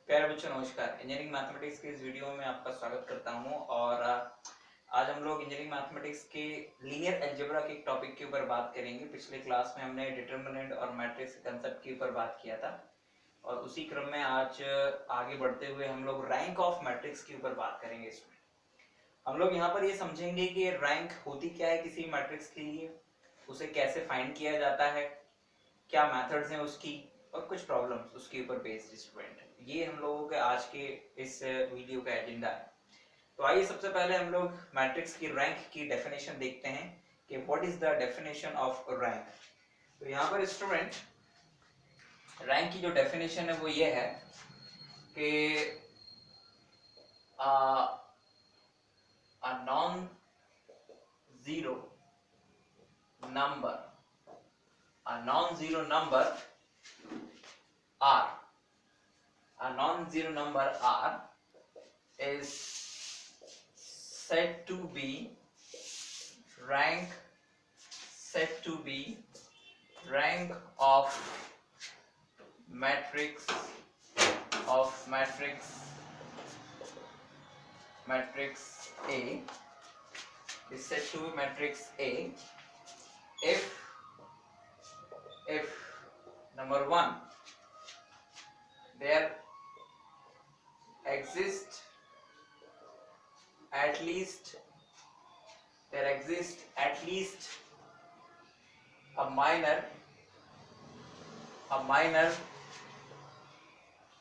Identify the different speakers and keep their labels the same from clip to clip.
Speaker 1: प्यारे बच्चों नमस्कार। इंजीनियरिंग मैथमेटिक्स के इस वीडियो में आपका स्वागत करता हूं और आज हम लोग इंजीनियरिंग मैथमेटिक्स के लीनियर अलजेब्रा के एक टॉपिक के ऊपर बात करेंगे। पिछले क्लास में हमने डिटरमिनेंट और मैट्रिक्स के कंसेप्ट के ऊपर बात किया था और उसी क्रम में आज आगे बढ़ते हुए हम लोग रैंक ऑफ मैट्रिक्स के ऊपर बात करेंगे। इसमें हम लोग यहाँ पर ये समझेंगे कि रैंक होती क्या है किसी मैट्रिक्स के लिए, उसे कैसे फाइंड किया जाता है, क्या मेथड्स हैं उसकी और कुछ प्रॉब्लम्स उसके ऊपर बेस्ड स्टूडेंट। ये हम लोगों के आज के इस वीडियो का एजेंडा है। तो आइए सबसे पहले हम लोग मैट्रिक्स की रैंक की डेफिनेशन देखते हैं कि what is the definition of rank. तो यहाँ पर स्टूडेंट रैंक की जो डेफिनेशन है वो ये है कि a non-zero number r a non-zero number r is said to be rank of matrix A is said to be matrix A if number one there exists at least a minor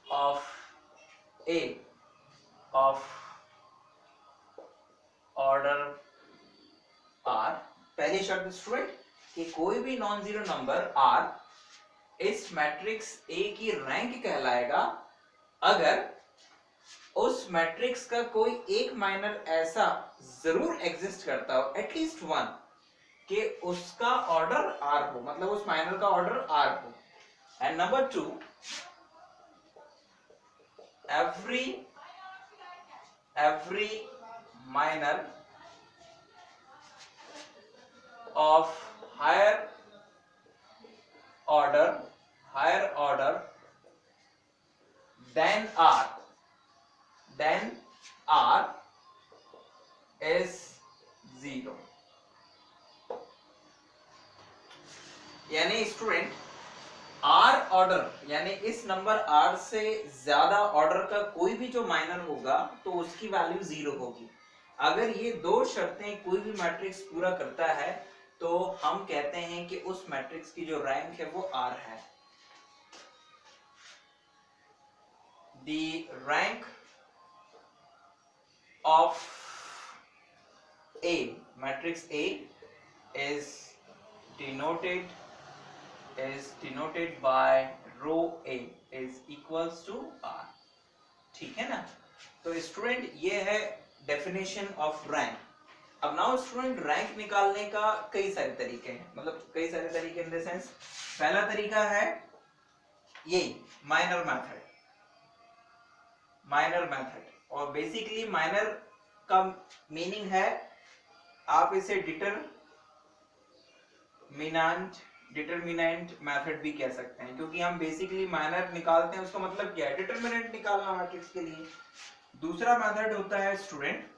Speaker 1: of A of order r। पहली शर्त student कि कोई भी non zero number r इस matrix A की rank कहलाएगा अगर उस मैट्रिक्स का कोई एक माइनर ऐसा जरूर एग्जिस्ट करता हो, एटलीस्ट वन, कि उसका ऑर्डर r हो, मतलब उस माइनर का ऑर्डर r हो। And number two, every minor of higher order than r is zero। यानी स्टूडेंट r ऑर्डर यानी इस नंबर r से ज्यादा ऑर्डर का कोई भी जो माइनर होगा तो उसकी वैल्यू जीरो होगी। अगर ये दो शर्तें कोई भी मैट्रिक्स पूरा करता है तो हम कहते हैं कि उस मैट्रिक्स की जो रैंक है वो r है। The rank of A, matrix A is denoted by row A is equals to R। ठीक है ना। तो स्टूडेंट ये है डेफिनेशन ऑफ रैंक। अब नाउ स्टूडेंट रैंक निकालने का कई सारे तरीके हैं, मतलब कई सारे तरीके इन द सेंस, पहला तरीका है ये माइनर मेथड। और बेसिकली माइनर का मीनिंग है आप इसे डिटरमिनेंट मेथड भी कह सकते हैं, क्योंकि हम बेसिकली माइनर निकालते हैं, उसका मतलब क्या है, डिटरमिनेंट निकालना मैट्रिक्स के लिए। दूसरा मेथड होता है student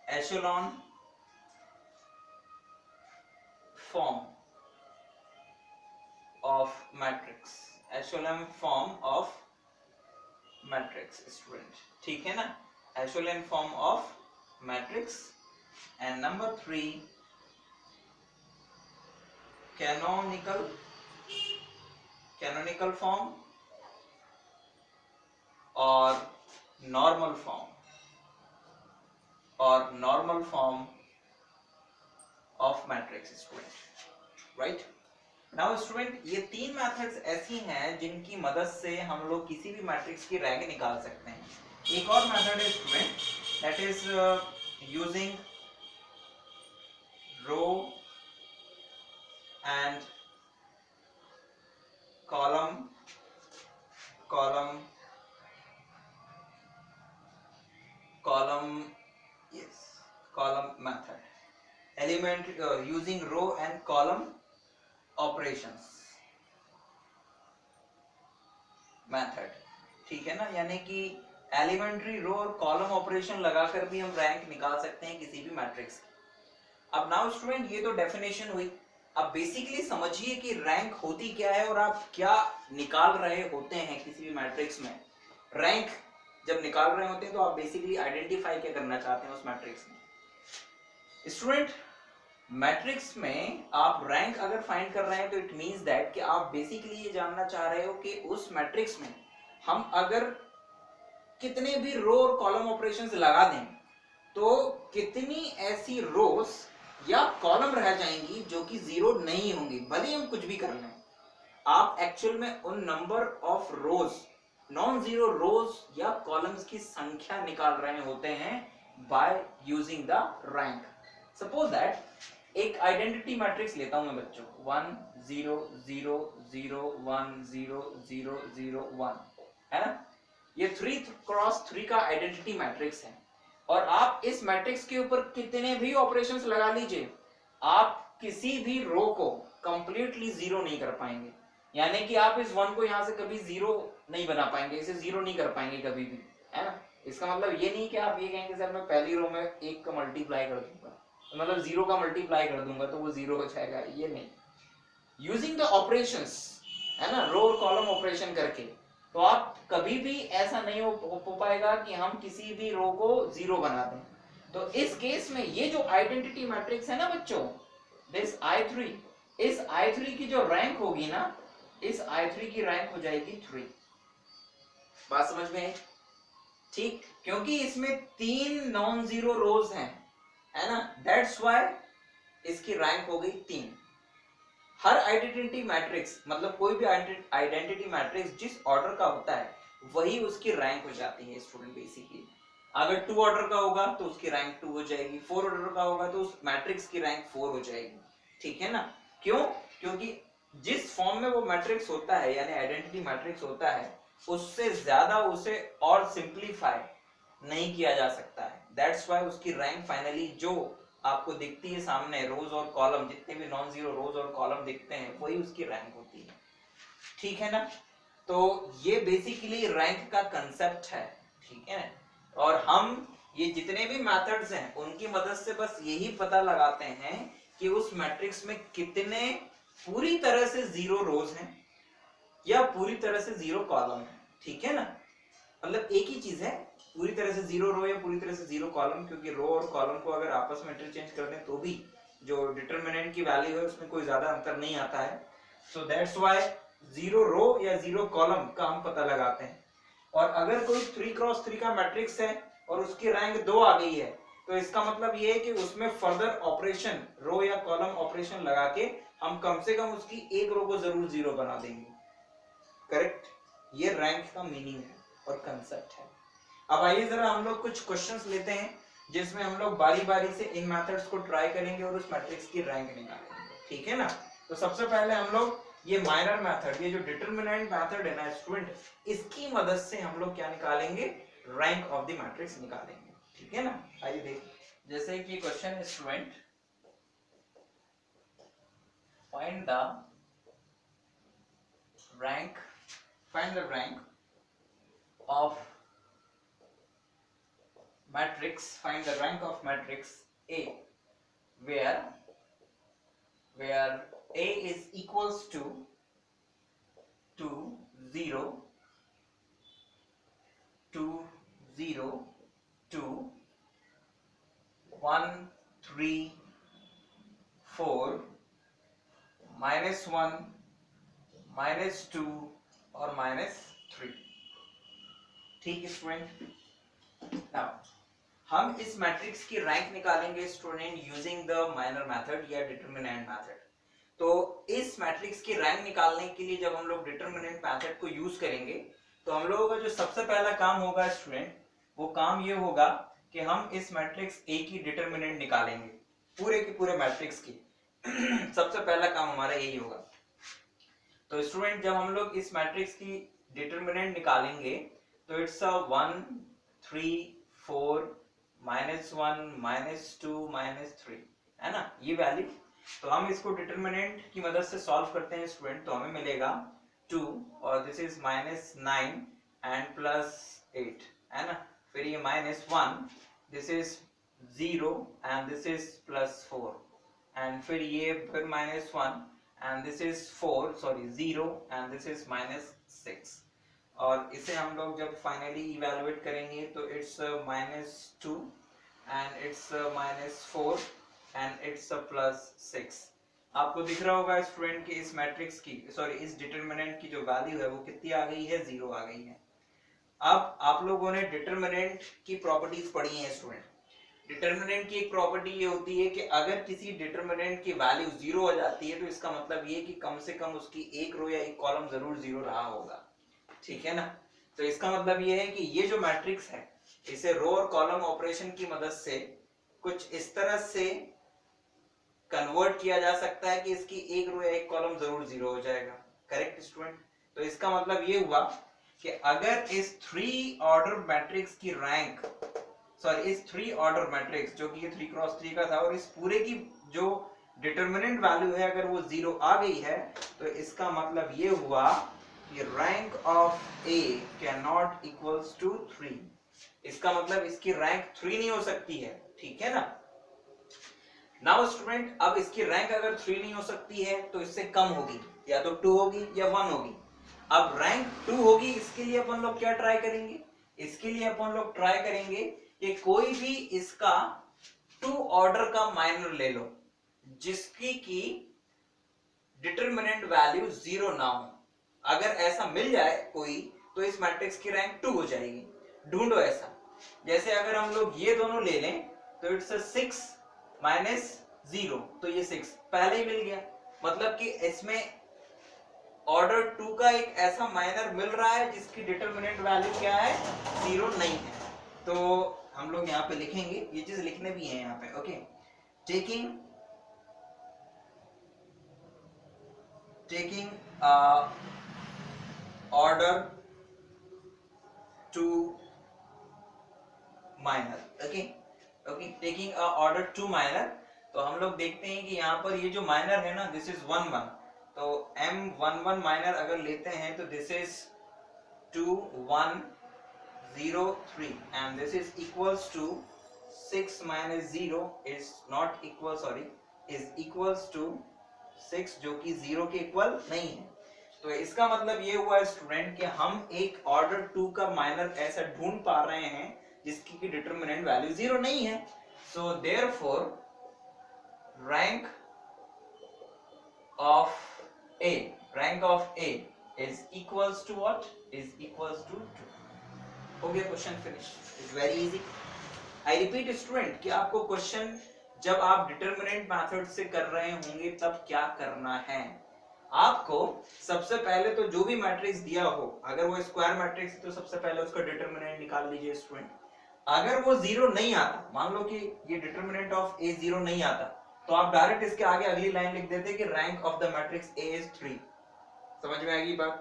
Speaker 1: echelon form of matrix student, ठीक है ना, echelon form of matrix. And number three, canonical form और normal form of matrix student, right. Now student ये तीन मेथड्स ऐसी हैं जिनकी मदद से हम लोग किसी भी मैट्रिक्स की रैंक निकाल सकते हैं। एक और मेथड है student, that is using row and column method. Element using row and column operations method, ठीक है ना, यानी कि एलिमेंट्री रो और कॉलम ऑपरेशन लगाकर भी हम रैंक निकाल सकते हैं किसी भी मैट्रिक्स की। अब नाउ स्टूडेंट ये तो डेफिनेशन हुई, अब बेसिकली समझिए कि रैंक होती क्या है और आप क्या निकाल रहे होते हैं किसी भी मैट्रिक्स में। रैंक जब निकाल रहे होते हैं तो आप बेसिकली आइडेंटिफाई क्या करना चाहते हैं उस मैट्रिक्स में। स्टूडेंट मैट्रिक्स में आप रैंक अगर फाइंड कर रहे हैं तो इट मींस दैट कि आप बेसिकली ये जानना चाह रहे हो कि उस मैट्रिक्स में हम अगर कितने भी रो और कॉलम ऑपरेशंस लगा दें तो कितनी ऐसी रोज या कॉलम रह जाएंगी जो कि जीरो नहीं होंगी, भले हम कुछ भी कर लें। आप एक्चुअल में उन number of rose, non zero रोज या कॉलम्स की संख्या निकाल रहे होते हैं by using the rank. Suppose that एक आइडेंटिटी मैट्रिक्स लेता हूं मैं बच्चों, 1 0 0 0 1 0 0 0 1 है ना, ये 3x3 का आइडेंटिटी मैट्रिक्स है। और आप इस मैट्रिक्स के ऊपर कितने भी ऑपरेशंस लगा लीजिए, आप किसी भी रो को कंप्लीटली जीरो नहीं कर पाएंगे। यानी कि आप इस 1 को यहां से कभी जीरो नहीं बना पाएंगे, इसे जीरो नहीं कर पाएंगे कभी भी, है ना। इसका मतलब ये नहीं कि आप ये कहेंगे सर मैं पहली रो में 1 का मल्टीप्लाई कर दूंगा, मतलब 0 का मल्टीप्लाई कर दूंगा तो वो 0 हो जाएगा, ये नहीं। यूजिंग द ऑपरेशंस, है ना, रो और कॉलम ऑपरेशन करके, तो आप कभी भी ऐसा नहीं हो पाएगा कि हम किसी भी रो को 0 बना दें। तो इस केस में ये जो आइडेंटिटी मैट्रिक्स है ना बच्चों, दिस I3, इस I3 की जो रैंक होगी ना, इस I3 की रैंक हो जाएगी 3। बात समझ में आई? ठीक, क्योंकि इसमें 3 नॉन जीरो रोज हैं, है ना, दैट्स व्हाई इसकी रैंक हो गई 3। हर आइडेंटिटी मैट्रिक्स, मतलब कोई भी आइडेंटिटी मैट्रिक्स जिस ऑर्डर का होता है वही उसकी रैंक हो जाती है स्टूडेंट। बेसिकली अगर 2 ऑर्डर का होगा तो उसकी रैंक 2 हो जाएगी, 4 ऑर्डर का होगा तो उस मैट्रिक्स की रैंक 4 हो जाएगी, ठीक है ना। क्यों? क्योंकि जिस फॉर्म में वो मैट्रिक्स होता है यानी आइडेंटिटी मैट्रिक्स होता है, उससे ज्यादा उसे और सिंप्लीफाई नहीं किया जा सकता है। दैट्स व्हाई उसकी रैंक फाइनली जो आपको दिखती है सामने, रोज और कॉलम, जितने भी नॉन जीरो रोज और कॉलम दिखते हैं वही उसकी रैंक होती है, ठीक है ना। तो ये बेसिकली रैंक का कंसेप्ट है, ठीक है ना। और हम ये जितने भी मेथड्स हैं उनकी मदद से बस यही पता लगाते हैं कि उस मैट्रिक्स में कितने पूरी तरह से जीरो रोज हैं या पूरी तरह से जीरो कॉलम है, ठीक है ना। मतलब एक ही चीज है, पूरी तरह से जीरो रो या पूरी तरह से जीरो कॉलम, क्योंकि रो और कॉलम को अगर आपस में इंटरचेंज कर दें तो भी जो डिटरमिनेंट की वैल्यू है उसमें कोई ज्यादा अंतर नहीं आता है। सो दैट्स व्हाई जीरो रो या जीरो कॉलम का हम पता लगाते हैं। और अगर कोई 3x3 का मैट्रिक्स है और उसकी रैंक 2 आ गई है तो इसका मतलब ये है कि उसमें फर्दर ऑपरेशन, रो या कॉलम ऑपरेशन लगा के हम कम से कम उसकी एक रो को जरूर जीरो बना देंगे, करेक्ट। ये रैंक का मीनिंग है और कंसेप्ट है। अब आइए जरा हम लोग कुछ क्वेश्चंस लेते हैं जिसमें हम लोग बारी बारी से इन मेथड्स को ट्राई करेंगे और उस मैट्रिक्स की रैंक निकालेंगे, ठीक है ना। तो सबसे पहले हम लोग ये माइनर मेथड, ये जो डिटरमिनेंट मेथड है ना स्टूडेंट, इसकी मदद से हम लोग क्या निकालेंगे, रैंक ऑफ द मैट्रिक्स निकालेंगे, ठीक है ना। आइए देखिए, जैसे कि क्वेश्चन है student, find the rank, find the rank of matrix, find the rank of matrix A where A is equals to 0 2 0 2 1 3 4 -1 -2 और -3, ठीक है स्टूडेंट। नाउ हम इस मैट्रिक्स की रैंक निकालेंगे student using the minor method या डिटरमिनेंट मेथड। तो इस मैट्रिक्स की रैंक निकालने के लिए जब हम लोग डिटरमिनेंट मेथड को यूज करेंगे तो हम लोगों का जो सबसे पहला काम होगा स्टूडेंट, वो काम ये होगा कि हम इस मैट्रिक्स ए की डिटरमिनेंट निकालेंगे, पूरे के पूरे मैट्रिक्स की। सबसे पहला काम हमारा यही होगा। तो स्टूडेंट जब हम लोग इस मैट्रिक्स की डिटरमिनेंट निकालेंगे तो इट्स 1 3 4 -1 -2 -3, है ना, ये वैल्यू। तो हम इसको डिटरमिनेंट की मदद से सॉल्व करते हैं स्टूडेंट, तो हमें मिलेगा 2 और दिस इज -9 एंड +8, है ना। फिर ये -1, this is 0 and this is +4, and फिर ये फिर -1 and this is 4 sorry 0 and this is -6। और इसे हम लोग जब फाइनली इवेलुएट करेंगे तो it's -2 and it's -4 and it's +6। आपको दिख रहा होगा स्टूडेंट कि इस मैट्रिक्स की सॉरी इस डिटरमिनेंट की जो वैल्यू है वो कितनी आ गई है, 0 आ गई है। अब आप लोगों ने डिटरमिनेंट की प्रॉपर्टीज पढ़ी हैं स्टूडेंट। डिटरमिनेंट की एक प्रॉपर्टी ये होती है कि अगर किसी डिटरमिनेंट की वैल्यू 0 हो जाती है तो इसका मतलब ये कि कम से कम उसकी एक रो या एक कॉलम जरूर 0 रहा होगा, ठीक है ना। तो इसका मतलब ये है कि ये जो मैट्रिक्स है इसे रो और कॉलम ऑपरेशन की मदद से कुछ इस तरह से कन्वर्ट किया जा सकता है कि इसकी एक रो या एक कॉलम जरूर 0 हो जाएगा, करेक्ट स्टूडेंट। तो इसका मतलब ये हुआ कि अगर इस 3 ऑर्डर मैट्रिक्स की रैंक सॉरी इस 3 ऑर्डर मैट्रिक्स जो कि ये 3x3 का था और इस पूरे की जो डिटरमिनेंट वैल्यू है अगर वो 0 आ गई है तो इसका मतलब ये हुआ कि rank of A can not equals to 3। इसका मतलब इसकी रैंक 3 नहीं हो सकती है, ठीक है ना। नाउ स्टूडेंट अब इसकी रैंक अगर 3 नहीं हो सकती है तो इससे कम होगी, या तो 2 होगी या 1 होगी। अब रैंक 2 होगी, इसके लिए अपन लोग क्या ट्राई करेंगे, इसके लिए अपन लोग ट्राई करेंगे कि कोई भी इसका 2 ऑर्डर का माइनर ले लो जिसकी की डिटरमिनेंट वैल्यू 0 ना हो। अगर ऐसा मिल जाए कोई तो इस मैट्रिक्स की रैंक 2 हो जाएगी। ढूंढो ऐसा, जैसे अगर हम लोग ये दोनों ले लें तो इट्स 6 -0, तो ये 6 पहले ही मिल गया, मतलब कि इसमें ऑर्डर 2 का एक ऐसा माइनर मिल रहा है जिसकी डिटरमिनेंट वैल्यू क्या है, 0 नहीं है। तो हम लोग यहाँ पे लिखेंगे, ये चीज लिखने भी है यहाँ पे, okay. Taking order 2 minor, okay okay, taking order 2 minor. तो हम लोग देखते हैं कि यहाँ पर ये जो माइनर है ना दिस इज 1 1, तो M11 माइनर अगर लेते हैं तो this is 2 1 0 3 and this is equals to 6 -0 is not equal sorry is equals to 6 जो कि 0 के इक्वल नहीं है। तो इसका मतलब ये हुआ स्टूडेंट कि हम एक ऑर्डर 2 का माइनर ऐसा ढूंढ पा रहे हैं जिसकी की डिटरमिनेंट वैल्यू 0 नहीं है। So therefore rank of A is equals to what, is equals to 2। हो गया, question finish, is very easy. I repeat student कि आपको क्वेश्चन जब आप डिटरमिनेंट मेथड से कर रहे होंगे तब क्या करना है, आपको सबसे पहले तो जो भी मैट्रिक्स दिया हो, अगर वो स्क्वायर मैट्रिक्स है तो सबसे पहले उसका डिटरमिनेंट निकाल लीजिए स्टूडेंट। अगर वो 0 नहीं आता, मान लो कि ये डिटरमिनेंट ऑफ ए 0 नहीं आता, तो आप डायरेक्ट इसके आगे अगली लाइन लिख देते कि rank of the matrix A is 3। समझ में आ गई बात।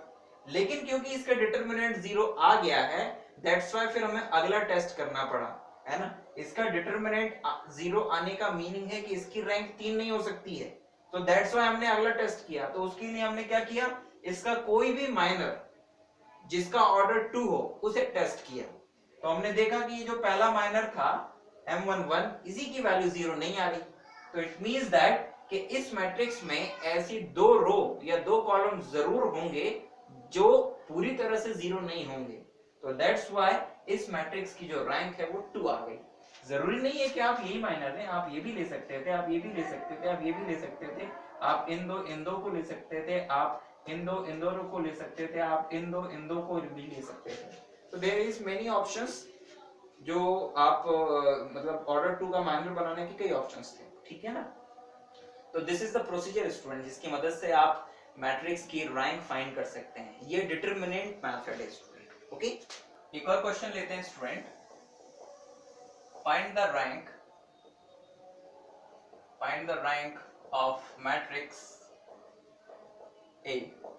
Speaker 1: लेकिन क्योंकि इसका डिटरमिनेंट 0 आ गया है दैट्स व्हाई फिर हमें अगला टेस्ट करना पड़ा, है ना। इसका डिटरमिनेंट 0 आने का मीनिंग है कि इसकी रैंक 3 नहीं हो सकती है, तो दैट्स व्हाई हमने अगला टेस्ट किया। तो उसके लिए हमने क्या किया, इसका कोई भी माइनर जिसका ऑर्डर 2 हो उसे टेस्ट किया। तो हमने देखा कि ये जो पहला माइनर था M11 इसी की वैल्यू 0 नहीं आ रही, तो इट मींस दैट कि इस मैट्रिक्स में ऐसी 2 रो या 2 कॉलम जरूर होंगे जो पूरी तरह से 0 नहीं होंगे। तो दैट्स व्हाई इस मैट्रिक्स की जो रैंक है वो 2 आ गई। जरूरी नहीं है कि आप यही माइनर लें, आप ये भी ले सकते थे, आप ये भी ले सकते थे, आप ये भी ले सकते थे, आप इन दो को ले सकते थे, आप इन दो को ले सकते थे, आप इन दो को भी ले सकते थे। तो देयर इज मेनी ऑप्शंस जो आप मतलब ऑर्डर 2 का माइनर बनाने के कई ऑप्शंस थे, ठीक है ना। तो this is the procedure student जिसकी मदद से आप मैट्रिक्स की रैंक फाइंड कर सकते हैं। ये डिटरमिनेंट मेथड है स्टूडेंट, ओके। एक और क्वेश्चन लेते हैं student. Find the rank of matrix A.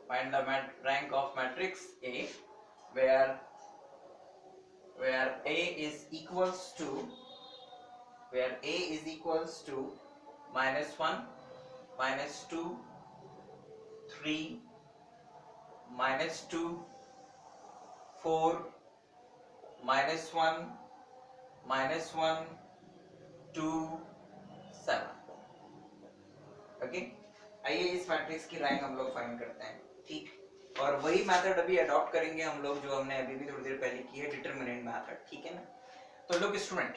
Speaker 1: Find the rank of matrix A where A is equals to -1 -2 3 -2 4 -1 -1 2 7। Okay, आइए इस मैट्रिक्स की रैंक हम लोग फाइंड करते हैं। ठीक, और वही मेथड अभी अडॉप्ट करेंगे हम लोग जो हमने अभी भी थोड़ी देर पहले की है, डिटरमिनेंट मेथड। ठीक है ना। तो लोग स्टूडेंट,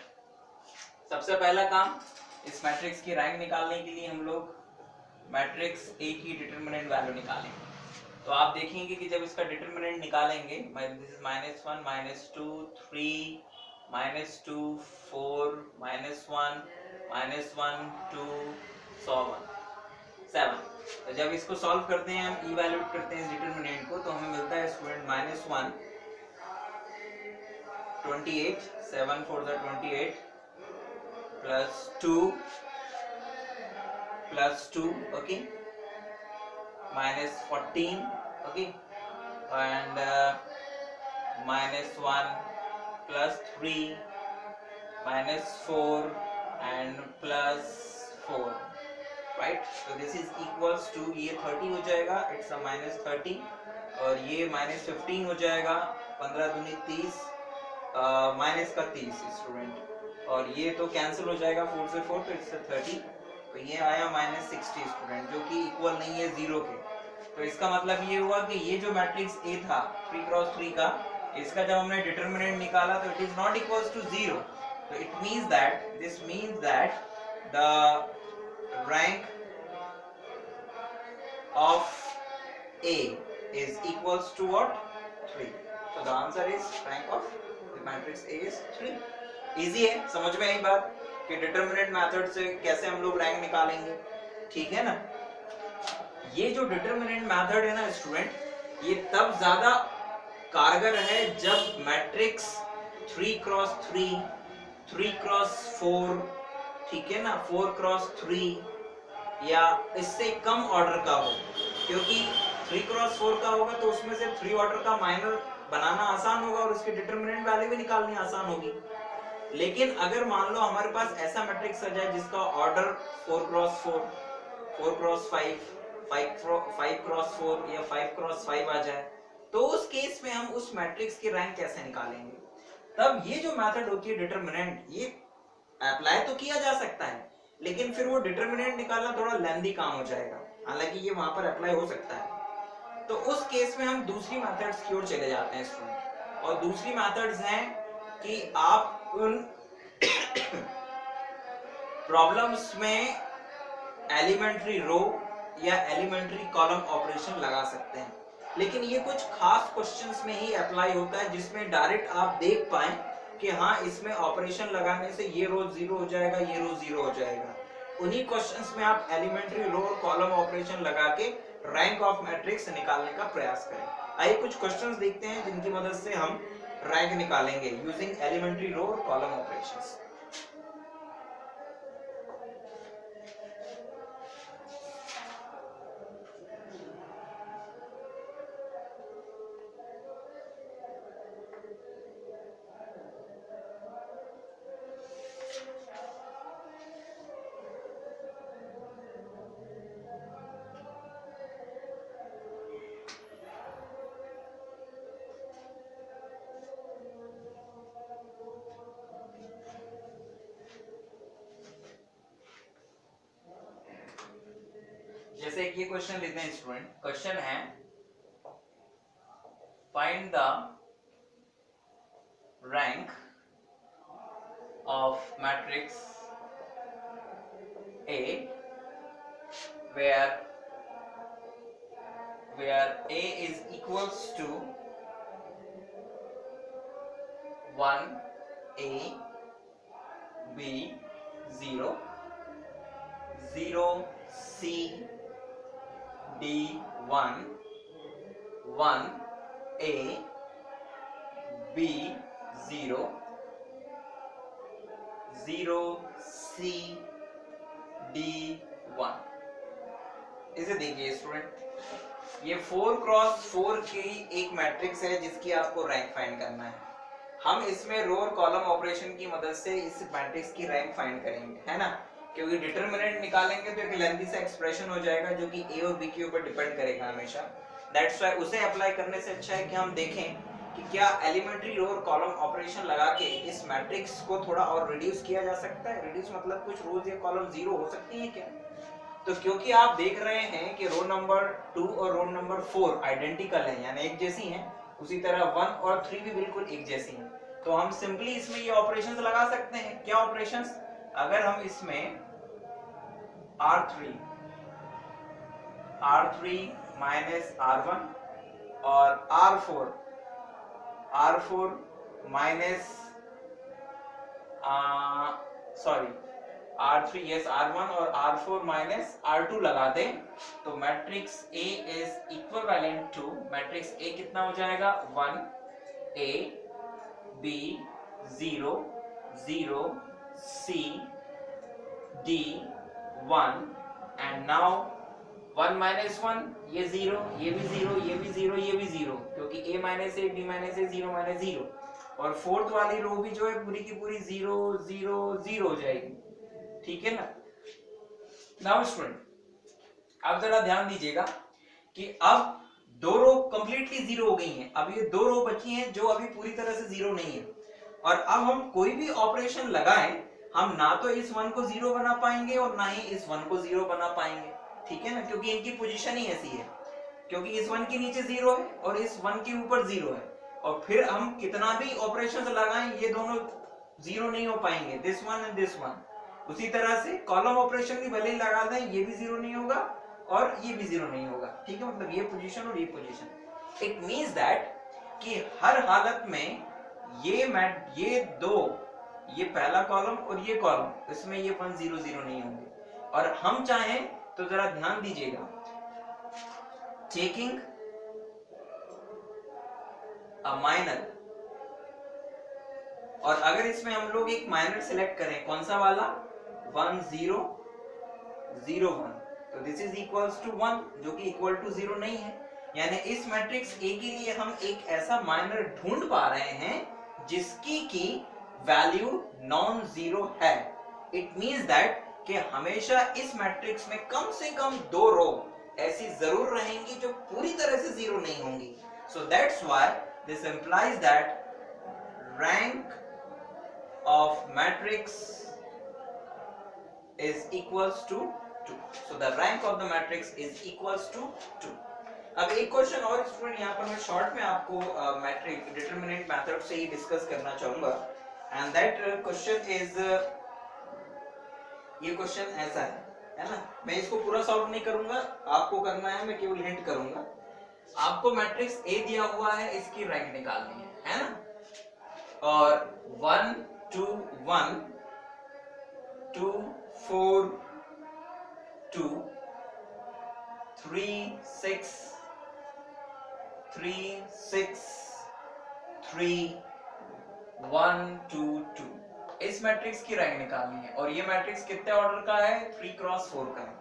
Speaker 1: सबसे पहला काम इस मैट्रिक्स की रैंक निकालने के लिए हम लोग मैट्रिक्स ए की डिटरमिनेंट वैल्यू निकालेंगे। तो आप देखेंगे कि जब इसका डिटरमिनेंट निकालेंगे, दिस इज -1 -2 3 -2 4 -1 -1 2 7। तो जब इसको सॉल्व करते हैं, हम इवैल्यूएट करते हैं इस डिटरमिनेंट को, तो हमें मिलता है student -1 28 7 4 28 +2 +2 okay -14 okay and -1 +3 -4 and +4 right. तो दिस इज इक्वल्स टू, ये 30 हो जाएगा, इट्स अ -30, और ये -15 हो जाएगा, 15 दूनी 30 माइनस का 30 स्टूडेंट, और ये तो कैंसिल हो जाएगा 4 से 4, तो इट्स 30। तो ये आया -60 स्टूडेंट, जो कि इक्वल नहीं है 0 के। तो इसका मतलब ये हुआ कि ये जो मैट्रिक्स ए था 3 क्रॉस 3 का, इसका जब हमने डिटरमिनेंट निकाला तो it is not equals to 0। तो it means that, this means that the rank of A is equals to what? 3. So the answer is rank of the matrix A is 3. Easy है, समझ में आई बात कि determinant method से कैसे हम लोग रैंक निकालेंगे। ठीक है ना। ये जो डिटरमिनेंट मेथड है ना स्टूडेंट, ये तब ज्यादा कारगर है जब मैट्रिक्स 3 क्रॉस 3 3 क्रॉस 4, ठीक है ना, 4 क्रॉस 3 या इससे कम ऑर्डर का हो, क्योंकि 3 क्रॉस 4 का होगा तो उसमें से 3 ऑर्डर का माइनर बनाना आसान होगा और उसकी डिटरमिनेंट वैल्यू भी निकालनी आसान होगी। लेकिन अगर मान लो हमारे पास ऐसा मैट्रिक्स आ जाए जिसका ऑर्डर 4 क्रॉस 4 4 क्रॉस 5 5 क्रॉस 4 या 5 क्रॉस 5 आ जाए, तो उस केस में हम उस मैट्रिक्स की रैंक कैसे निकालेंगे। तब ये जो मेथड होती है डिटरमिनेंट, ये अप्लाई तो किया जा सकता है, लेकिन फिर वो डिटरमिनेंट निकालना थोड़ा लेंथी काम हो जाएगा, हालांकि ये वहां पर अप्लाई हो सकता है। तो उस केस में हम दूसरी मेथड्स की ओर चले जाते हैं स्टूडेंट, और दूसरी मेथड्स हैं कि आप उन प्रॉब्लम्स में एलिमेंट्री रो या एलिमेंट्री कॉलम ऑपरेशन लगा सकते हैं, लेकिन ये कुछ खास क्वेश्चंस में ही अप्लाई होता है जिसमें डायरेक्ट आप देख पाए कि हाँ इसमें ऑपरेशन लगाने से ये रो 0 हो जाएगा, ये रो 0 हो जाएगा। उन्हीं क्वेश्चंस में आप एलिमेंट्री रो और कॉलम ऑपरेशन लगा के रैंक ऑफ मैट्रिक्स निकालने का प्रयास करें। आइए कुछ क्वेश्चंस देखते हैं जिनकी मदद से हम रैंक निकालेंगे यूजिंग एलिमेंट्री रो और कॉलम ऑपरेशंस। जैसे एक ये क्वेश्चन लेते हैं स्टूडेंट, क्वेश्चन है find the rank of matrix A where A is equals to 1 A B 0 0 C D 1 1 A B 0 0 C D 1। इसे देखिए स्टूडेंट, ये 4 क्रॉस 4 की एक मैट्रिक्स है जिसकी आपको रैंक फाइंड करना है। हम इसमें रो और कॉलम ऑपरेशन की मदद से इस मैट्रिक्स की रैंक फाइंड करेंगे, है ना। क्योंकि डिटरमिनेंट निकालेंगे तो एक लेंथी सा एक्सप्रेशन हो जाएगा जो कि ए और बी के ऊपर डिपेंड करेगा हमेशा। दैट्स व्हाई उसे अप्लाई करने से अच्छा है कि हम देखें कि क्या एलिमेंट्री रो और कॉलम ऑपरेशन लगा के इस मैट्रिक्स को थोड़ा और रिड्यूस किया जा सकता है। रिड्यूस मतलब कुछ रोज या कॉलम जीरो हो सकती है क्या। तो क्योंकि आप देख रहे हैं कि रो नंबर 2 और रो नंबर 4 आइडेंटिकल हैं यानी एक जैसी हैं, उसी तरह 1 और 3 भी बिल्कुल एक जैसी हैं, तो हम सिंपली इसमें ये ऑपरेशंस लगा सकते हैं। क्या ऑपरेशंस? अगर हम इसमें R3 माइनस R1 और R4 minus R3 yes R1 और R4 माइनस R2 लगा दें तो matrix A is equivalent to matrix A कितना हो जाएगा 1 A B 0 0 C D 1 and now 1 minus 1 ये 0 ये भी 0 ये भी 0 ये भी 0 क्योंकि A minus A B minus A 0 minus 0 और फोर्थ वाली रो भी जो है पूरी की पूरी 0 0 0 हो जाएगी। ठीक है ना। नाउ स्टूडेंट अब जरा ध्यान दीजिएगा कि अब दो रो कंप्लीटली जीरो हो गई हैं, अब ये दो रो बची हैं जो अभी पूरी तरह से जीरो नहीं है और अब हम कोई भी ऑपरेशन लगाएं हम ना तो इस 1 को जीरो बना पाएंगे और ना ही इस 1 को जीरो बना पाएंगे। ठीक है ना, क्योंकि इनकी पोजीशन ही ऐसी है, क्योंकि इस 1 के नीचे जीरो है और इस 1 के ऊपर जीरो है और फिर हम कितना भी ऑपरेशंस लगाएं ये दोनों जीरो नहीं हो पाएंगे, this one and this one. उसी तरह से कॉलम ऑपरेशन भी भले ही लगा दें ये भी जीरो नहीं होगा और ये भी जीरो नहीं होगा। ठीक है, मतलब ये पोजीशन और ये पोजीशन। इट मींस दैट कि हर हालत में ये दो, ये पहला कॉलम और ये कॉलम, इसमें ये 1 0 0 नहीं होंगे। और हम चाहें तो जरा ध्यान दीजिएगा, टेकिंग अ माइनर, और अगर इसमें हम लोग एक माइनर सिलेक्ट करें कौन सा वाला 1 0 0 1 तो दिस इज इक्वल्स टू 1 जो कि इक्वल टू 0 नहीं है। यानी इस मैट्रिक्स ए के लिए हम एक ऐसा माइनर ढूंढ पा रहे हैं जिसकी की वैल्यू नॉन जीरो है। इट मींस दैट कि हमेशा इस मैट्रिक्स में कम से कम दो रो ऐसी जरूर रहेंगी जो पूरी तरह से जीरो नहीं होंगी। So that's why this implies that rank of matrix is equals to 2. So the rank of the matrix is equals to 2. अब एक क्वेश्चन और स्टूडेंट यहाँ पर मैं शॉर्ट में आपको मैट्रिक डिटरमिनेंट मेथड से ही डिस्कस करना चाहूंगा एंड दैट क्वेश्चन इज, ये क्वेश्चन ऐसा है ना, मैं इसको पूरा सॉल्व नहीं करूंगा, आपको करना है, मैं केवल हिंट करूंगा। आपको मैट्रिक्स ए दिया हुआ है, इसकी रैंक निकालनी है ना, और 1 2 1 2 4 2 3 6 3 6 3 1 2 2 इस मैट्रिक्स की रैंक निकालनी है। और ये मैट्रिक्स कितने ऑर्डर का है 3 क्रॉस 4 का है।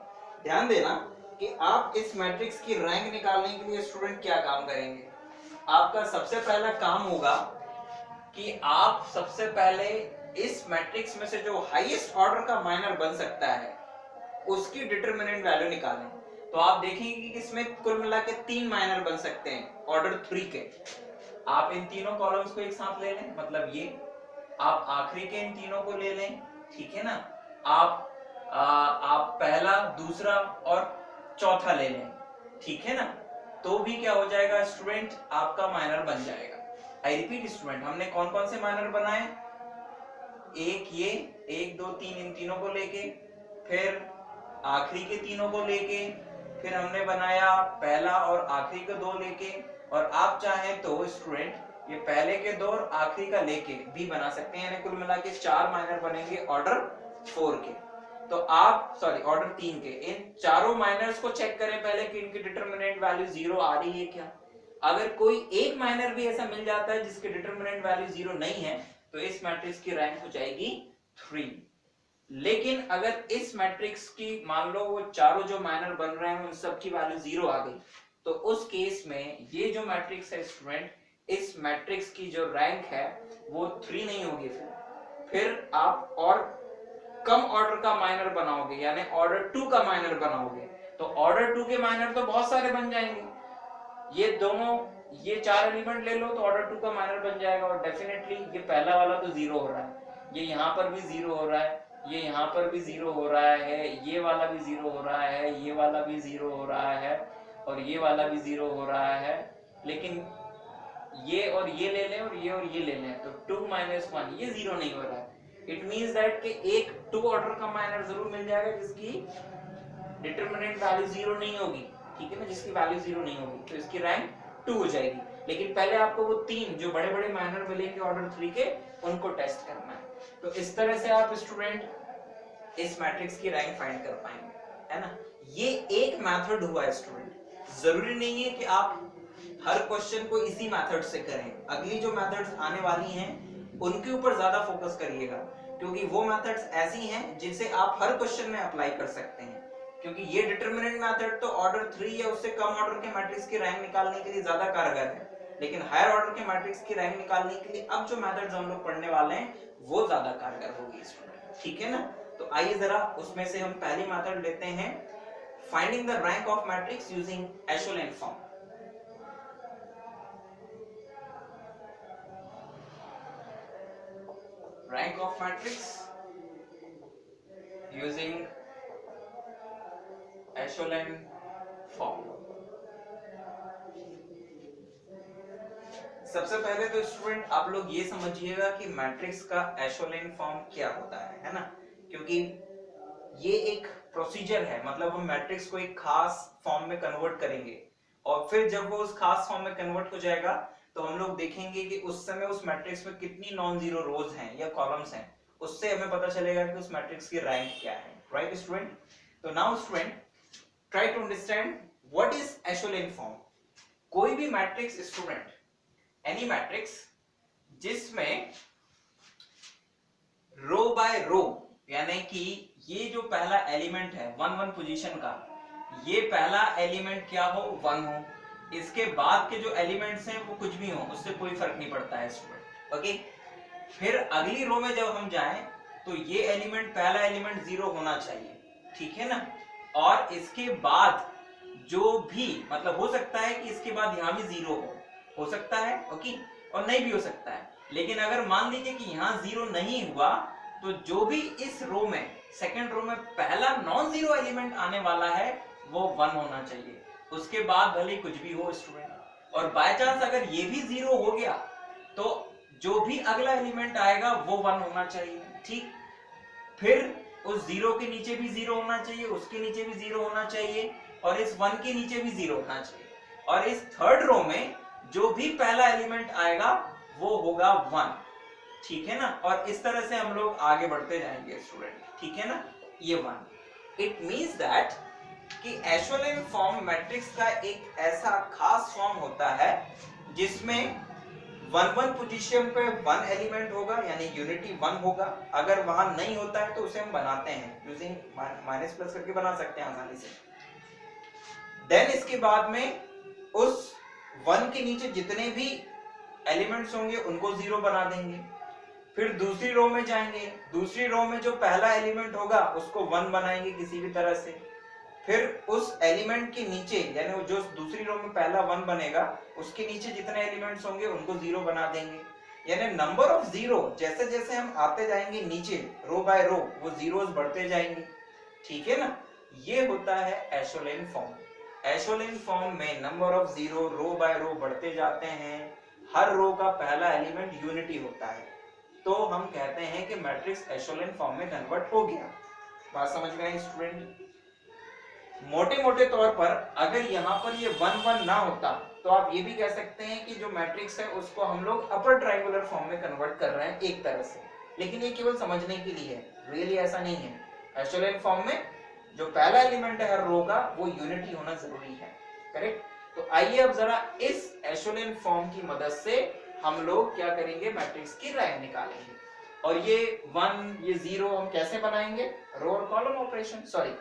Speaker 1: ध्यान देना कि आप इस मैट्रिक्स की रैंक निकालने के लिए स्टूडेंट क्या काम करेंगे। आपका सबसे पहला काम होगा कि आप सबसे पहले इस मैट्रिक्स में से जो हाईएस्ट ऑर्डर का माइनर बन सकता है उसकी डिटरमिनेंट वैल्यू निकालें। तो आप देखेंगे कि इसमें कुल मिला के 3 माइनर बन सकते हैं ऑर्डर 3 के। आप इन तीनों कॉलम्स को एक साथ ले लें, मतलब ये आप आखिरी के इन तीनों को ले लें। ठीक है ना, आप पहला दूसरा और चौथा ले लें। ठीक है ना, तो भी क्या हो जाएगा स्टूडेंट, आपका माइनर बन जाएगा। आई रिपीट स्टूडेंट, हमने कौन कौन से माइनर बनाए, एक ये 1 2 3 इन तीनों को लेके, फिर आखिरी के तीनों को लेके, फिर हमने बनाया पहला और आखिरी के 2 लेके, और आप चाहें तो स्टूडेंट ये पहले के 2 और आखिरी का लेके भी बना सकते हैं। यानी कुल मिला के 4 माइनर बनेंगे ऑर्डर 4 के। तो आप ऑर्डर 3 के, इन चारों माइनर्स को चेक करें पहले कि इनकी डिटरमिनेंट वैल्यू 0 आ रही है क्या। अगर कोई एक माइनर भी ऐसा मिल जाता है जिसकी डिटरमिनेंट वैल्यू 0 नहीं है तो इस मैट्रिक्स की रैंक हो जाएगी 3। लेकिन अगर इस मैट्रिक्स की मान लो वो चारों जो माइनर बन रहे हैं उन सब की वैल्यू 0 आ गई तो उस केस में ये जो मैट्रिक्स है स्टूडेंट, इस मैट्रिक्स की जो रैंक है वो 3 नहीं होगी। फिर आप और कम ऑर्डर का माइनर बनाओगे यानी ऑर्डर 2 का माइनर बनाओगे तो ऑर्डर 2 के माइनर तो बहुत सारे बन जाएंगे। ये दोनों ये 4 एलिमेंट ले लो तो ऑर्डर 2 का माइनर बन जाएगा और डेफिनेटली ये पहला वाला तो जीरो हो रहा है, ये यहाँ पर भी जीरो हो रहा है, ये यहाँ पर भी जीरो हो रहा है, ये वाला भी जीरो हो रहा है, ये वाला भी जीरो हो रहा है और ये वाला भी जीरो हो रहा है। लेकिन ये और ये ले लें और ये ले लें तो 2 - 1 ये जीरो नहीं हो रहा है। इट मींस दैट कि एक 2 ऑर्डर का माइनर जरूर मिल जाएगा जिसकी डिटरमिनेंट वैल्यू जीरो नहीं होगी, ठीक है ना, जिसकी वैल्यू जीरो नहीं होगी तो इसकी रैंक 2 हो जाएगी। लेकिन पहले आपको वो 3 जो बड़े बड़े माइनर मिलेंगे ऑर्डर 3 के उनको टेस्ट करना है। तो इस तरह से आप स्टूडेंट इस मैट्रिक्स की रैंक फाइंड कर पाएंगे, है ना। ये एक मेथड हुआ है स्टूडेंट, जरूरी नहीं है कि आप हर क्वेश्चन को इसी मेथड से करें। अगली जो मेथड्स आने वाली हैं उनके ऊपर ज्यादा फोकस करिएगा क्योंकि वो मेथड्स ऐसी हैं जिनसे आप हर क्वेश्चन में अप्लाई कर सकते हैं। क्योंकि ये डिटरमिनेंट मेथड तो ऑर्डर 3 या उससे कम ऑर्डर के मैट्रिक्स की रैंक निकालने के लिए ज्यादा कारगर है, लेकिन हायर ऑर्डर के मैट्रिक्स की रैंक निकालने के लिए अब जो मेथड्स हम लोग पढ़ने वाले हैं वो ज्यादा कारगर होगी स्टूडेंट, ठीक है ना। तो आइए जरा उसमें से हम पहली मेथड लेते हैं, finding the rank of matrix using echelon form. Rank of matrix using echelon form। सबसे पहले तो स्टूडेंट आप लोग ये समझिएगा कि मैट्रिक्स का एशेलन फॉर्म क्या होता है ना, क्योंकि ये एक प्रोसीजर है, मतलब हम मैट्रिक्स को एक खास फॉर्म में कन्वर्ट करेंगे और फिर जब वो उस खास फॉर्म में कन्वर्ट हो जाएगा तो हम लोग देखेंगे कि उस समय उस मैट्रिक्स में कितनी नॉन जीरो रोज हैं या कॉलम्स हैं, उससे हमें पता चलेगा कि उस मैट्रिक्स की रैंक क्या है, राइट स्टूडेंट। तो now student try to understand what is echelon form. कोई भी मैट्रिक्स स्टूडेंट, एनी मैट्रिक्स जिसमें रो बाय रो यानी कि ये जो पहला एलिमेंट है 1 1 पोजीशन का, ये पहला एलिमेंट क्या हो 1 हो, इसके बाद के जो एलिमेंट्स हैं वो कुछ भी हो उससे कोई फर्क नहीं पड़ता है स्टूडेंट, ओके। फिर अगली रो में जब हम जाएं तो ये एलिमेंट पहला एलिमेंट 0 होना चाहिए, ठीक है ना। और इसके बाद जो भी, मतलब हो सकता है कि इसके बाद यहाँ भी 0 हो सकता है, ओके, और नहीं भी हो सकता है। लेकिन अगर मान लीजिए कि यहाँ 0 नहीं हुआ तो जो भी इस रो में सेकेंड रो में पहला नॉन जीरो एलिमेंट आने वाला है वो 1 होना चाहिए, उसके बाद भले कुछ भी हो स्टूडेंट। और बाय चांस अगर ये भी 0 हो गया तो जो भी अगला एलिमेंट आएगा वो 1 होना चाहिए, ठीक। फिर उस 0 के नीचे भी 0 होना चाहिए, उसके नीचे भी 0 होना चाहिए और इस 1 के नीचे भी 0 होना चाहिए। और इस थर्ड रो में जो भी पहला एलिमेंट आएगा वो होगा 1, ठीक है ना। और इस तरह से हम लोग आगे बढ़ते जाएंगे स्टूडेंट, ठीक है ना, ये 1। इट मींस दैट कि एशेलन फॉर्म मैट्रिक्स का एक ऐसा खास फॉर्म होता है जिसमें 1 1 पोजीशन पे 1 एलिमेंट होगा यानी यूनिटी 1 होगा। अगर वहां नहीं होता है तो उसे हम बनाते हैं यूजिंग माइनस प्लस करके बना सकते हैं आसानी से। देन इसके बाद में उस 1 के नीचे जितने भी एलिमेंट्स होंगे उनको 0 बना देंगे। फिर दूसरी रो में जाएंगे, दूसरी रो में जो पहला एलिमेंट होगा उसको 1 बनाएंगे किसी भी तरह से। फिर उस एलिमेंट के नीचे यानी जो दूसरी रो में पहला 1 बनेगा उसके नीचे जितने एलिमेंट्स होंगे उनको 0 बना देंगे। यानी नंबर ऑफ 0 जैसे जैसे हम आते जाएंगे नीचे रो बाय रो वो जीरोस बढ़ते जाएंगे, ठीक है ना। ये होता है एशेलन फॉर्म। एशेलन फॉर्म में नंबर ऑफ 0 रो बाय रो बढ़ते जाते हैं, हर रो का पहला एलिमेंट यूनिटी होता है, तो हम कहते हैं कि मैट्रिक्स एशेलन फॉर्म में कन्वर्ट हो गया। बात समझ में आई स्टूडेंट। मोटे मोटे तौर पर अगर यहाँ पर ये 1 1 ना होता तो आप ये भी कह सकते हैं कि जो मैट्रिक्स है उसको हम लोग अपर ट्रायंगुलर फॉर्म में कन्वर्ट कर रहे हैं एक तरह से, लेकिन ये केवल समझने के लिए है, रियली ऐसा नहीं है। एशेलन फॉर्म में जो पहला एलिमेंट है हर रो का वो यूनिटी होना जरूरी है, करेक्ट। तो आइए अब जरा इस एशेलन फॉर्म की मदद से हम लोग क्या करेंगे, मैट्रिक्स की रैंक निकालेंगे। और ये 1 ये 0 हम कैसे बनाएंगे, रो और कॉलम ऑपरेशन, सॉरी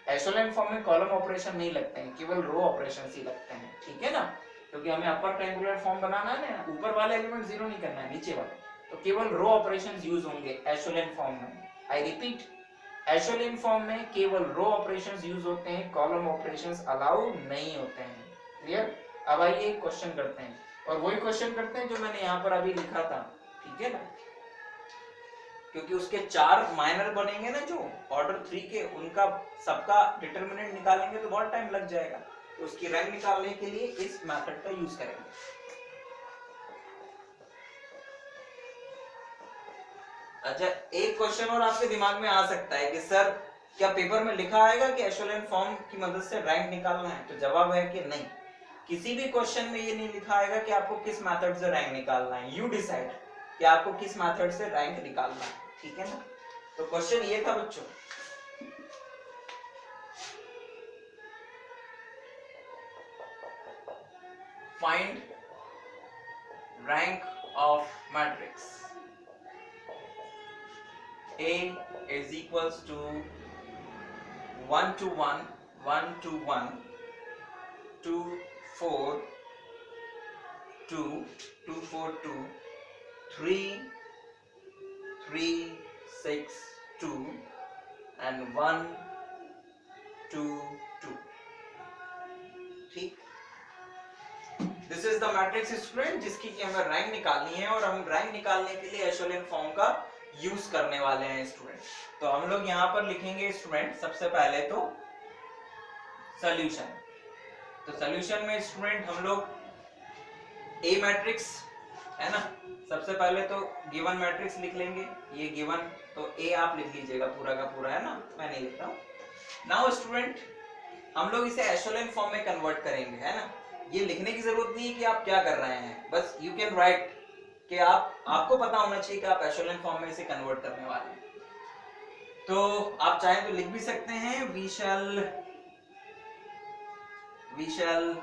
Speaker 1: एशेलन फॉर्म में कॉलम ऑपरेशन नहीं लगते हैं, केवल रो ऑपरेशन ही लगते हैं, ठीक है ना। क्योंकि हमें अपर ट्रायंगुलर फॉर्म बनाना है ना, ऊपर वाला एलिमेंट 0 नहीं करना है, नीचे वाला, तो केवल रो ऑपरेशंस यूज होंगे एशेलन फॉर्म में।
Speaker 2: आई रिपीट, एशेलियन फॉर्म में केवल रो ऑपरेशंस यूज होते हैं, कॉलम ऑपरेशंस अलाउ नहीं होते हैं। क्लियर? अब आइए क्वेश्चन करते हैं, और वही क्वेश्चन करते हैं जो मैंने यहाँ पर अभी लिखा था, ठीक है ना, क्योंकि उसके 4 माइनर बनेंगे ना जो ऑर्डर 3 के, उनका सबका डिटरमिनेंट निकालेंगे तो बहुत टाइम लग जाएगा, तो उसकी रैंक निकालने के लिए इस मेथड का यूज करेंगे। अच्छा, एक क्वेश्चन और आपके दिमाग में आ सकता है कि सर क्या पेपर में लिखा आएगा कि एशेलियन फॉर्म की मदद से रैंक निकालना है? तो जवाब है कि नहीं, किसी भी क्वेश्चन में ये नहीं लिखा आएगा कि आपको किस मेथड से रैंक निकालना है। यू डिसाइड कि आपको किस मेथड से रैंक निकालना है, ठीक है ना। तो क्वेश्चन ये था बच्चों, find rank of matrix A is equals to 1 to 1, 1 to 1, 2 4 2, 2 4 2, 3 3 6 2 and 1 2 2। ठीक, this is the matrix student जिसकी कि हमें रैंक निकालनी है, और हम रैंक निकालने के लिए एशेलियन फॉर्म का यूज करने वाले हैं स्टूडेंट। तो हम लोग यहाँ पर लिखेंगे स्टूडेंट सबसे पहले तो सॉल्यूशन। तो सॉल्यूशन में स्टूडेंट हम लोग ए मैट्रिक्स है ना, सबसे पहले तो गिवन मैट्रिक्स लिख लेंगे, ये गिवन, तो ए आप लिख लीजिएगा पूरा का पूरा, है ना, मैं नहीं लिख रहा हूँ। नाउ स्टूडेंट हम लोग इसे एशेलियन फॉर्म में कन्वर्ट करेंगे, है ना। ये लिखने की जरूरत नहीं है कि आप क्या कर रहे हैं, बस यू कैन राइट कि आपको पता होना चाहिए कि आप एशेलियन फॉर्म में इसे कन्वर्ट करने वाले हैं। तो आप चाहें तो लिख भी सकते हैं, we shall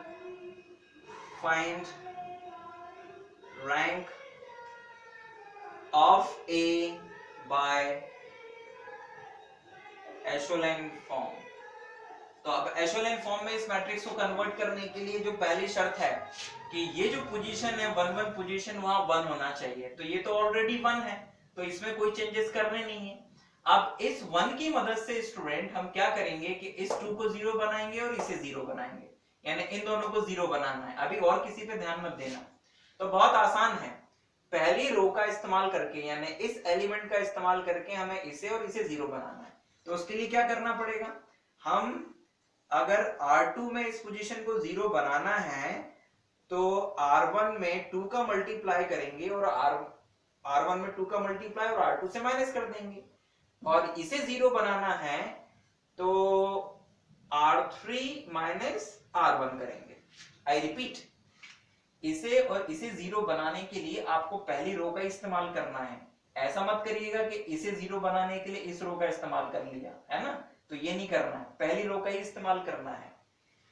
Speaker 2: find rank of a by echelon form. तो अब एशेलियन फॉर्म में इस मैट्रिक्स को कन्वर्ट करने के लिए जो पहली शर्त है कि ये जो पोजीशन है 1 1 पोजीशन, वहां 1 होना चाहिए। तो ये तो ऑलरेडी 1 है, तो इसमें कोई चेंजेस करने नहीं है। अब इस 1 की मदद से स्टूडेंट हम क्या करेंगे कि इस 2 को 0 बनाएंगे और इसे 0 बनाएंगे, यानी इन दोनों को 0 बनाना है। अभी और किसी पे ध्यान मत देना। तो बहुत आसान है, पहली रो का इस्तेमाल करके, यानी इस एलिमेंट का इस्तेमाल करके हमें इसे और इसे 0 बनाना है। तो उसके लिए क्या करना पड़ेगा, हम अगर R2 में इस पोजीशन को 0 बनाना है तो R1 में 2 का मल्टीप्लाई करेंगे, और R1 में 2 का मल्टीप्लाई और R2 से माइनस कर देंगे। और इसे 0 बनाना है तो R3 माइनस R1 करेंगे। आई रिपीट, इसे और इसे 0 बनाने के लिए आपको पहली रो का इस्तेमाल करना है। ऐसा मत करिएगा कि इसे 0 बनाने के लिए इस रो का इस्तेमाल कर लिया, है ना, तो ये नहीं करना है, पहली रो का ही इस्तेमाल करना है।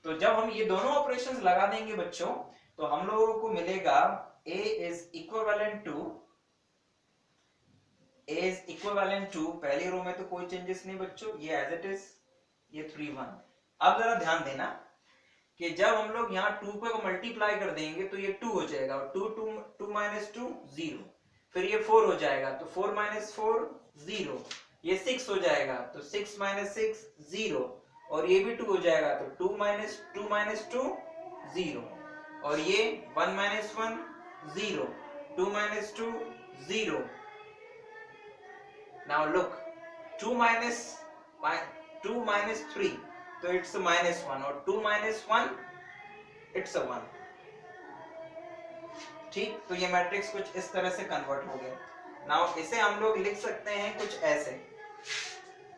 Speaker 2: तो जब हम ये दोनों ऑपरेशंस लगा देंगे बच्चों, तो हम लोगों को मिलेगा A इज इक्विवेलेंट टू, पहली रो में तो कोई चेंजेस नहीं बच्चों, ये एज इट इज, ये 3 1। अब जरा ध्यान देना कि जब हम लोग यहाँ 2 पे मल्टीप्लाई कर देंगे तो ये 2 हो जाएगा, और 2 माइनस 2 0, फिर ये 4 हो जाएगा, तो 4 माइनस 4 0, ये 6 हो जाएगा, तो 6 माइनस 6 0, और ये भी 2 हो जाएगा, तो 2 माइनस 2 0, और ये 1 minus 1 0, 2 minus 2 0। Now look, 2 minus 3, तो इट्स माइनस 1, और 2 माइनस 1 इट्स 1। ठीक, तो ये मैट्रिक्स कुछ इस तरह से कन्वर्ट हो गया। नाउ इसे हम लोग लिख सकते हैं कुछ ऐसे,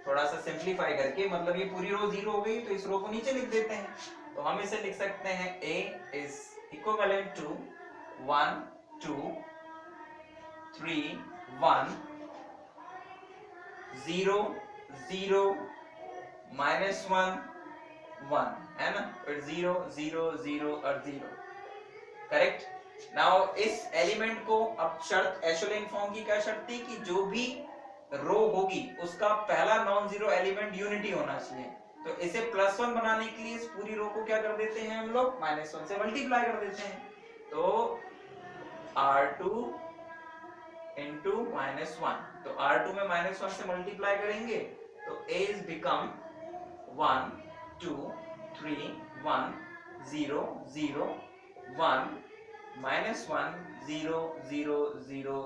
Speaker 2: थोड़ा सा सिंप्लीफाई करके, मतलब ये पूरी रो 0 हो गई तो इस रो को नीचे लिख देते हैं। तो हम इसे लिख सकते हैं A is equivalent to 1 2 3 1 0 0 minus 1 1, है ना, और 0 0 0 और 0, करेक्ट। नाउ इस एलिमेंट को, अब शर्त एशेलियन फॉर्म की क्या शर्त थी कि जो भी रो होगी उसका पहला नॉन जीरो एलिमेंट यूनिटी होना चाहिए। तो इसे +1 बनाने के लिए इस पूरी रो को क्या कर देते हैं हम लोग, -1 से मल्टीप्लाई कर देते हैं। तो R2 इंटू -1, तो R2 में -1 से मल्टीप्लाई करेंगे तो A इज बिकम 1 2 3 1 0 0 1 -1 0 0 0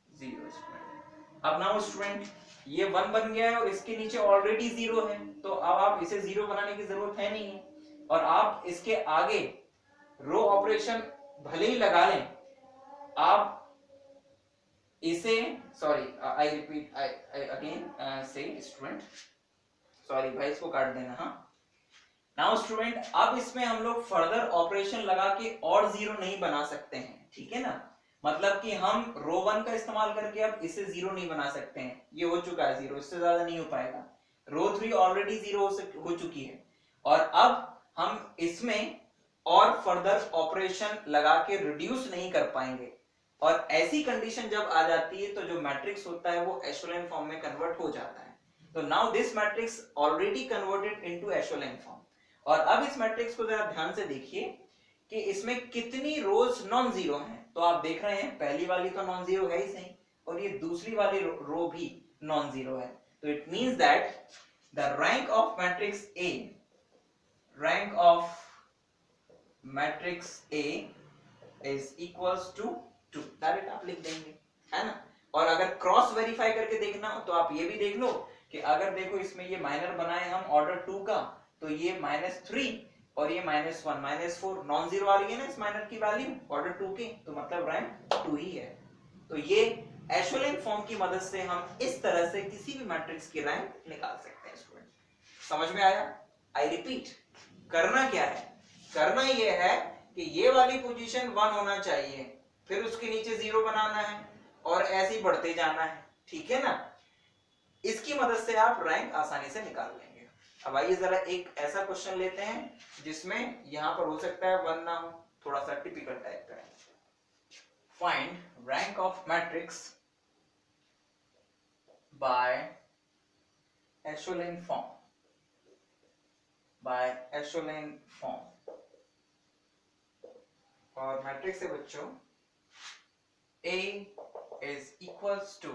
Speaker 2: 0 स्टूडेंट। अब नाउ स्टूडेंट ये 1 बन गया है और इसके नीचे ऑलरेडी 0 है, तो अब आप इसे 0 बनाने की जरूरत है नहीं है, और आप इसके आगे रो ऑपरेशन भले ही लगा लें, आप इसे sorry I repeat I again से स्टूडेंट, सॉरी भाई इसको काट देना। हाँ नाउ स्टूडेंट अब इसमें हम लोग फर्दर ऑपरेशन लगा के और 0 नहीं बना सकते हैं, ठीक है ना, मतलब कि हम रो 1 का इस्तेमाल करके अब इसे 0 नहीं बना सकते हैं, ये हो चुका है 0, इससे ज्यादा नहीं हो पाएगा। रो 3 ऑलरेडी 0 हो चुकी है, और अब हम इसमें और फर्दर ऑपरेशन लगा के रिड्यूस नहीं कर पाएंगे, और ऐसी कंडीशन जब आ जाती है तो जो मैट्रिक्स होता है वो एशेलोन फॉर्म में कन्वर्ट हो जाता है। तो now this matrix already converted into echelon form. और अब इस मैट्रिक्स को जरा ध्यान से देखिए कि इसमें कितनी रोज नॉन जीरो हैं, तो आप देख रहे हैं पहली वाली तो नॉन जीरो है ही सही, और ये दूसरी वाली रो भी नॉन जीरो है, तो it means that the rank of matrix A, rank of matrix A is equals to 2, direct आप लिख देंगे, है ना। और अगर क्रॉस वेरीफाई करके देखना हो तो आप ये भी देख लो कि अगर देखो इसमें ये माइनर बनाए हम ऑर्डर 2 का, तो ये -3 और ये -1 -4 नॉन जीरो आ रही है ना इस माइनर की वैल्यू ऑर्डर 2 की, तो मतलब रैंक 2 ही है। तो ये एशेलोन फॉर्म की मदद से हम इस तरह से किसी भी मैट्रिक्स की रैंक निकाल सकते हैं स्टूडेंट। समझ में आया? आई रिपीट, करना क्या है, करना ये है कि ये वाली पोजीशन 1 होना चाहिए, फिर उसके नीचे 0 बनाना है और ऐसे ही बढ़ते जाना है, ठीक है ना। इसकी मदद से आप रैंक आसानी से निकाल लेंगे। अब आइए जरा एक ऐसा क्वेश्चन लेते हैं जिसमें यहां पर हो सकता है 1 ना हो, थोड़ा सा टिपिकल टाइप का है। Find rank of matrix by echelon form, by echelon form. और मैट्रिक्स है बच्चों A is equals to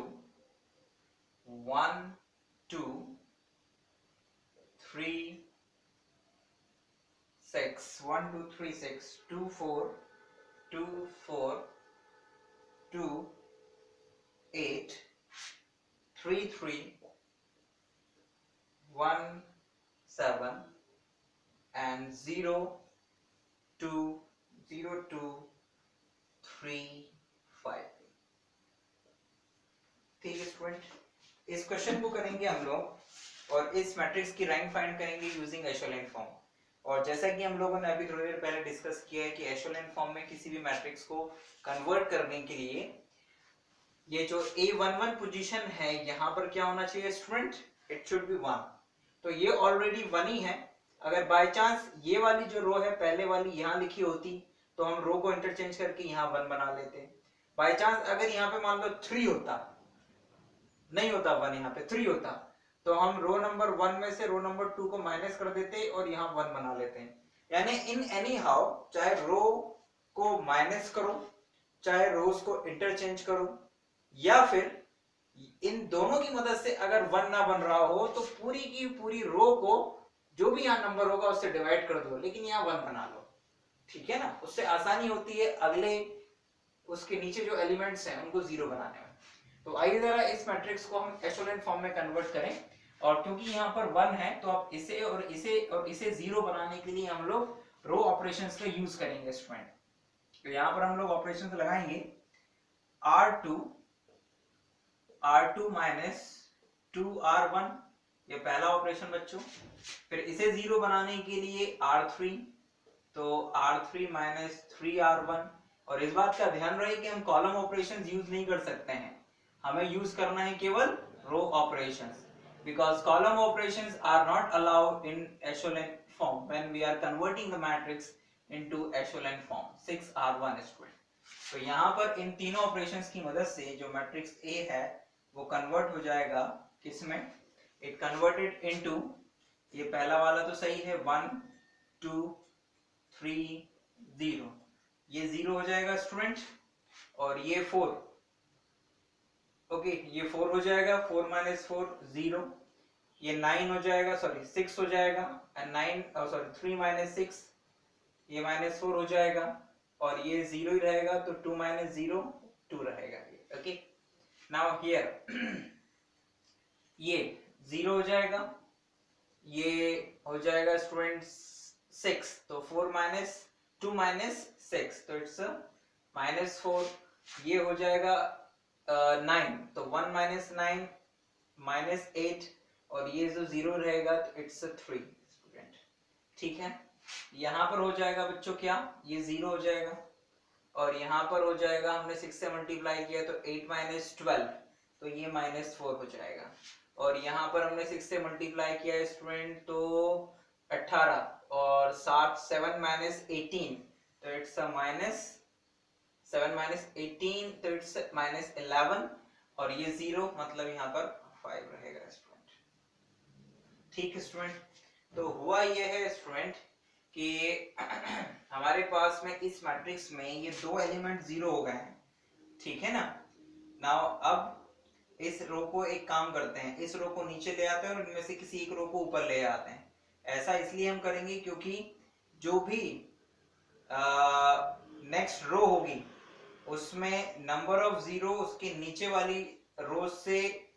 Speaker 2: 1 2 3 6 1 2 3 6 2 4 2 4 2 8 3 3 1 7 and 0 2 0 2 3 5। ठीक है स्टूडेंट, इस क्वेश्चन को करेंगे हम लोग और इस मैट्रिक्स की रैंक फाइंड करेंगे यूजिंग एशेलोन फॉर्म। और जैसा कि हम लोगों ने अभी थोड़ी देर पहले डिस्कस किया है कि एशेलोन फॉर्म में किसी भी मैट्रिक्स को कन्वर्ट करने के लिए ये जो A11 पोजीशन है यहाँ पर क्या होना चाहिए स्टूडेंट, इट शुड बी 1। तो ये ऑलरेडी 1 ही है, अगर बाय चांस ये वाली जो रो है पहले वाली यहाँ लिखी होती तो हम रो को इंटरचेंज करके यहाँ 1 बना लेते। बाय चांस अगर यहाँ पे मान लो 3 होता, नहीं होता 1, यहाँ पे 3 होता, तो हम रो नंबर 1 में से रो नंबर 2 को माइनस कर देते और यहाँ 1 बना लेते हैं। यानी इन एनी हाउ चाहे रो को माइनस करो चाहे रोज को इंटरचेंज करो या फिर इन दोनों की मदद से अगर 1 ना बन रहा हो तो पूरी की पूरी रो को जो भी यहाँ नंबर होगा उससे डिवाइड कर दो, लेकिन यहाँ 1 बना लो, ठीक है ना। उससे आसानी होती है अगले उसके नीचे जो एलिमेंट्स हैं उनको 0 बनाने में। तो आइए जरा इस मैट्रिक्स को हम एशेलोन फॉर्म में कन्वर्ट करें, और क्योंकि यहाँ पर 1 है तो आप इसे और इसे 0 बनाने के लिए हम लोग रो ऑपरेशंस का यूज करेंगे स्टूडेंट। तो यहाँ पर हम लोग ऑपरेशंस लगाएंगे R2 माइनस 2R1, ये पहला ऑपरेशन बच्चों। फिर इसे 0 बनाने के लिए R3, तो R3 माइनस 3R1। और इस बात का ध्यान रहे कि हम कॉलम ऑपरेशंस यूज नहीं कर सकते हैं, हमें यूज करना है केवल row operations, because column operations are not allowed in echelon form when we are converting the matrix into echelon form 6R1 student. तो यहाँ पर इन तीनों ऑपरेशंस की मदद से जो मैट्रिक्स A है वो कन्वर्ट हो जाएगा किसमें, इट कन्वर्टेड इनटू, ये पहला वाला तो सही है 1 2 3 0, ये 0 हो जाएगा स्टूडेंट, और ये 4, ओके ये 4 हो जाएगा, 4 माइनस 4 0, ये 9 हो जाएगा, सॉरी 6 हो जाएगा, एंड 9 सॉरी 3 माइनस 6 ये माइनस 4 हो जाएगा, और ये 0 ही रहेगा, तो 2 माइनस 0 2 रहेगा ये। ओके नाउ हियर ये 0 हो जाएगा, ये हो जाएगा स्टूडेंट 6, तो 4 माइनस 2 माइनस 6 तो इट्स माइनस 4, ये हो जाएगा 9, तो 1 माइनस 9 माइनस 8, और ये जो 0 रहेगा तो इट्स 3 स्टूडेंट। ठीक है, यहाँ पर हो जाएगा बच्चों क्या, ये 0 हो जाएगा, और यहाँ पर हो जाएगा, हमने 6 से मल्टीप्लाई किया तो 8 माइनस 12, तो ये माइनस 4 हो जाएगा, और यहाँ पर हमने 6 से मल्टीप्लाई किया है स्टूडेंट तो 18, और 7 माइनस 18 तो इट्स माइनस 7 माइनस 18 तो इट्स माइनस 11, और ये 0 मतलब यहाँ पर 5 रहेगा स्टूडेंट। ठीक है स्टूडेंट, तो हुआ ये है स्टूडेंट कि हमारे पास में इस मैट्रिक्स में ये दो एलिमेंट 0 हो गए हैं। ठीक है ना, नाउ अब इस रो को एक काम करते हैं, इस रो को नीचे ले आते हैं और इनमें से किसी एक रो को ऊपर ले आते हैं। ऐसा इसलिए हम करेंगे क्योंकि जो भी नेक्स्ट रो होगी उसमें नंबर ऑफ 0 उसके नीचे वाली रो से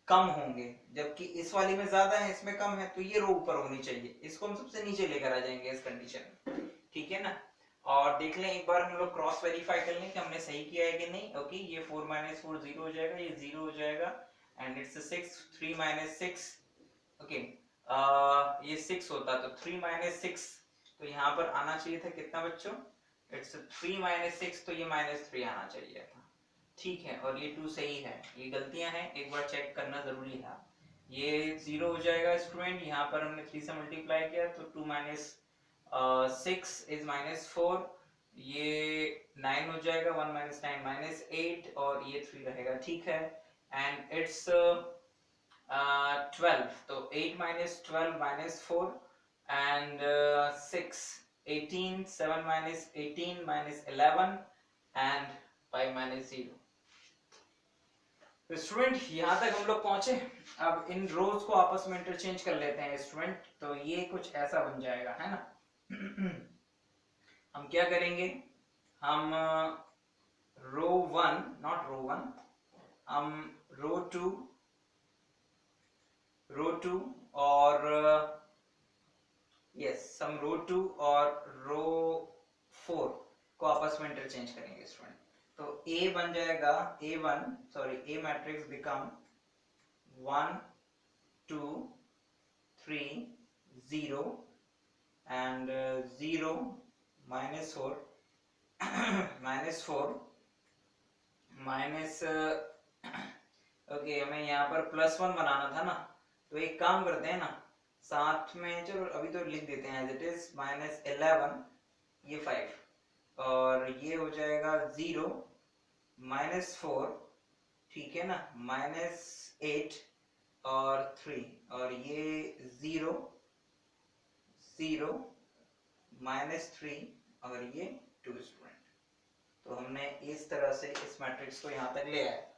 Speaker 2: कम होंगे, जबकि इस वाली में ज्यादा है, इसमें कम है, तो ये रो ऊपर होनी चाहिए, इसको हम सबसे नीचे लेकर आ जाएंगे इस कंडीशन। ठीक है ना, और देख लें एक बार हम लोग क्रॉस वेरीफाई कर लें कि हमने सही किया है कि नहीं। ओके ये 4 माइनस 4 0 हो जाएगा, ये 0 हो जाएगा, एंड इट्स 6 3 माइनस 6। ओके ये 6 होता तो 3 माइनस 6, तो यहाँ पर आना चाहिए था कितना बच्चों, इट्स 3 माइनस 6, तो ये माइनस 3 आना चाहिए था। ठीक है, और ये 2 सही है, ये गलतियां हैं एक बार चेक करना जरूरी है। ये 0 हो जाएगा स्टूडेंट, यहाँ पर हमने 3 से मल्टीप्लाई किया तो 2 माइनस 6 इज माइनस 4, ये 9 हो जाएगा, 1 माइनस 9 माइनस 8, और ये 3 रहेगा। ठीक है, एंड इट्स 12, तो 8 minus 12 minus 4, and 6 18, 7 minus 18 minus 11, and 5 minus 0। तो स्टूडेंट यहाँ तक हम लोग पहुंचे। अब इन रोज को आपस में इंटरचेंज कर लेते हैं स्टूडेंट, तो ये कुछ ऐसा बन जाएगा, है ना। हम क्या करेंगे, हम रो 1 नॉट रो 1, हम रो 2 और यस हम रो 2 और रो 4 को आपस में इंटरचेंज करेंगे स्टूडेंट। तो A बन जाएगा A matrix become 1 2 3 0 and 0 minus 4 minus 4 minus okay हमें यहाँ पर +1 बनाना था ना, तो एक काम करते हैं ना, साथ में चलो अभी तो लिख देते हैं एज इट इज, माइनस 11 ये 5, और ये हो जाएगा 0 माइनस 4, ठीक है ना, माइनस 8 और 3, और ये 0 0 माइनस 3 और ये 2 स्टूडेंट। तो हमने इस तरह से इस मैट्रिक्स को यहाँ तक ले आए।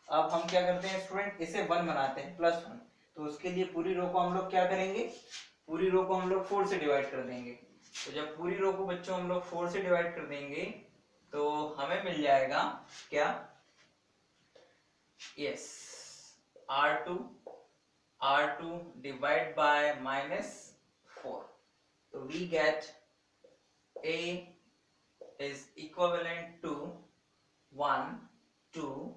Speaker 2: अब हम क्या करते हैं स्टूडेंट, इसे 1 बनाते हैं +1, तो उसके लिए पूरी रो को हम लोग क्या करेंगे, पूरी रो को हम लोग 4 से डिवाइड कर देंगे। तो जब पूरी रो को बच्चों हम लोग 4 से डिवाइड कर देंगे तो हमें मिल जाएगा क्या, यस R2 डिवाइड बाय -4, तो we get A is equivalent to 1 2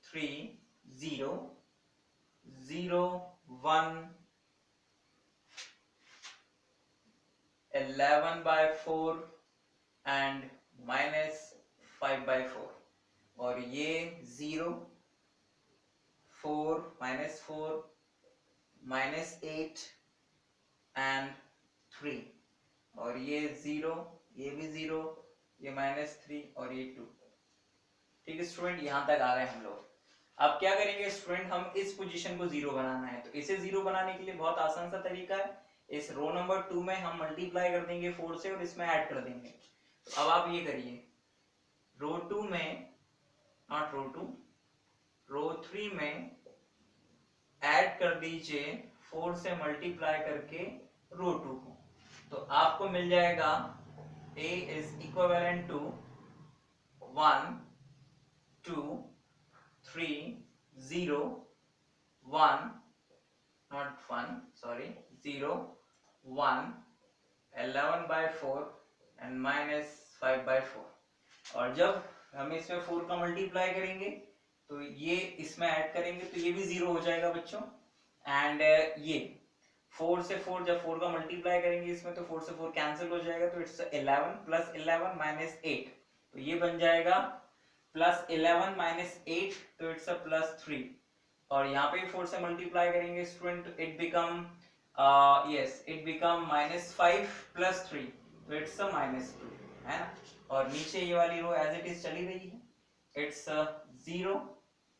Speaker 2: 3 0 0 1 11 by 4 and -5/4, और ये 0 4 -4 -8 and 3, और ये 0 ये भी 0 ये -3 और ये 2। ठीक है स्टूडेंट, यहां तक आ गए हम लोग। अब क्या करेंगे स्टूडेंट, हम इस पोजीशन को 0 बनाना है, तो इसे 0 बनाने के लिए बहुत आसान सा तरीका है, इस रो नंबर 2 में हम मल्टीप्लाई कर देंगे 4 से और इसमें ऐड कर देंगे। तो अब आप ये करिए, रो 2 में नॉट रो 2 3 में ऐड कर दीजिए 4 से मल्टीप्लाई करके रो 2 को, तो आपको मिल जाएगा A is equivalent to 1 2 3 0 1 not 1 sorry 0 1 11/4 and -5/4। और जब हम इसमें 4 का मल्टीप्लाई करेंगे तो ये इसमें ऐड करेंगे तो ये भी 0 हो जाएगा बच्चों। एंड ये 4 से 4 जब 4 का मल्टीप्लाई करेंगे इसमें तो 4 से 4 कैंसिल हो जाएगा, तो इट्स 11 + 11 - 8, तो ये बन जाएगा +11 - 8, तो इट्स +3। और यहाँ पे 4 से मल्टीप्लाई करेंगे student, it become it become -5 + 3, तो इट्स -2 है ना। और नीचे ये वाली रो एज इट इज चली रही है, इट्स 0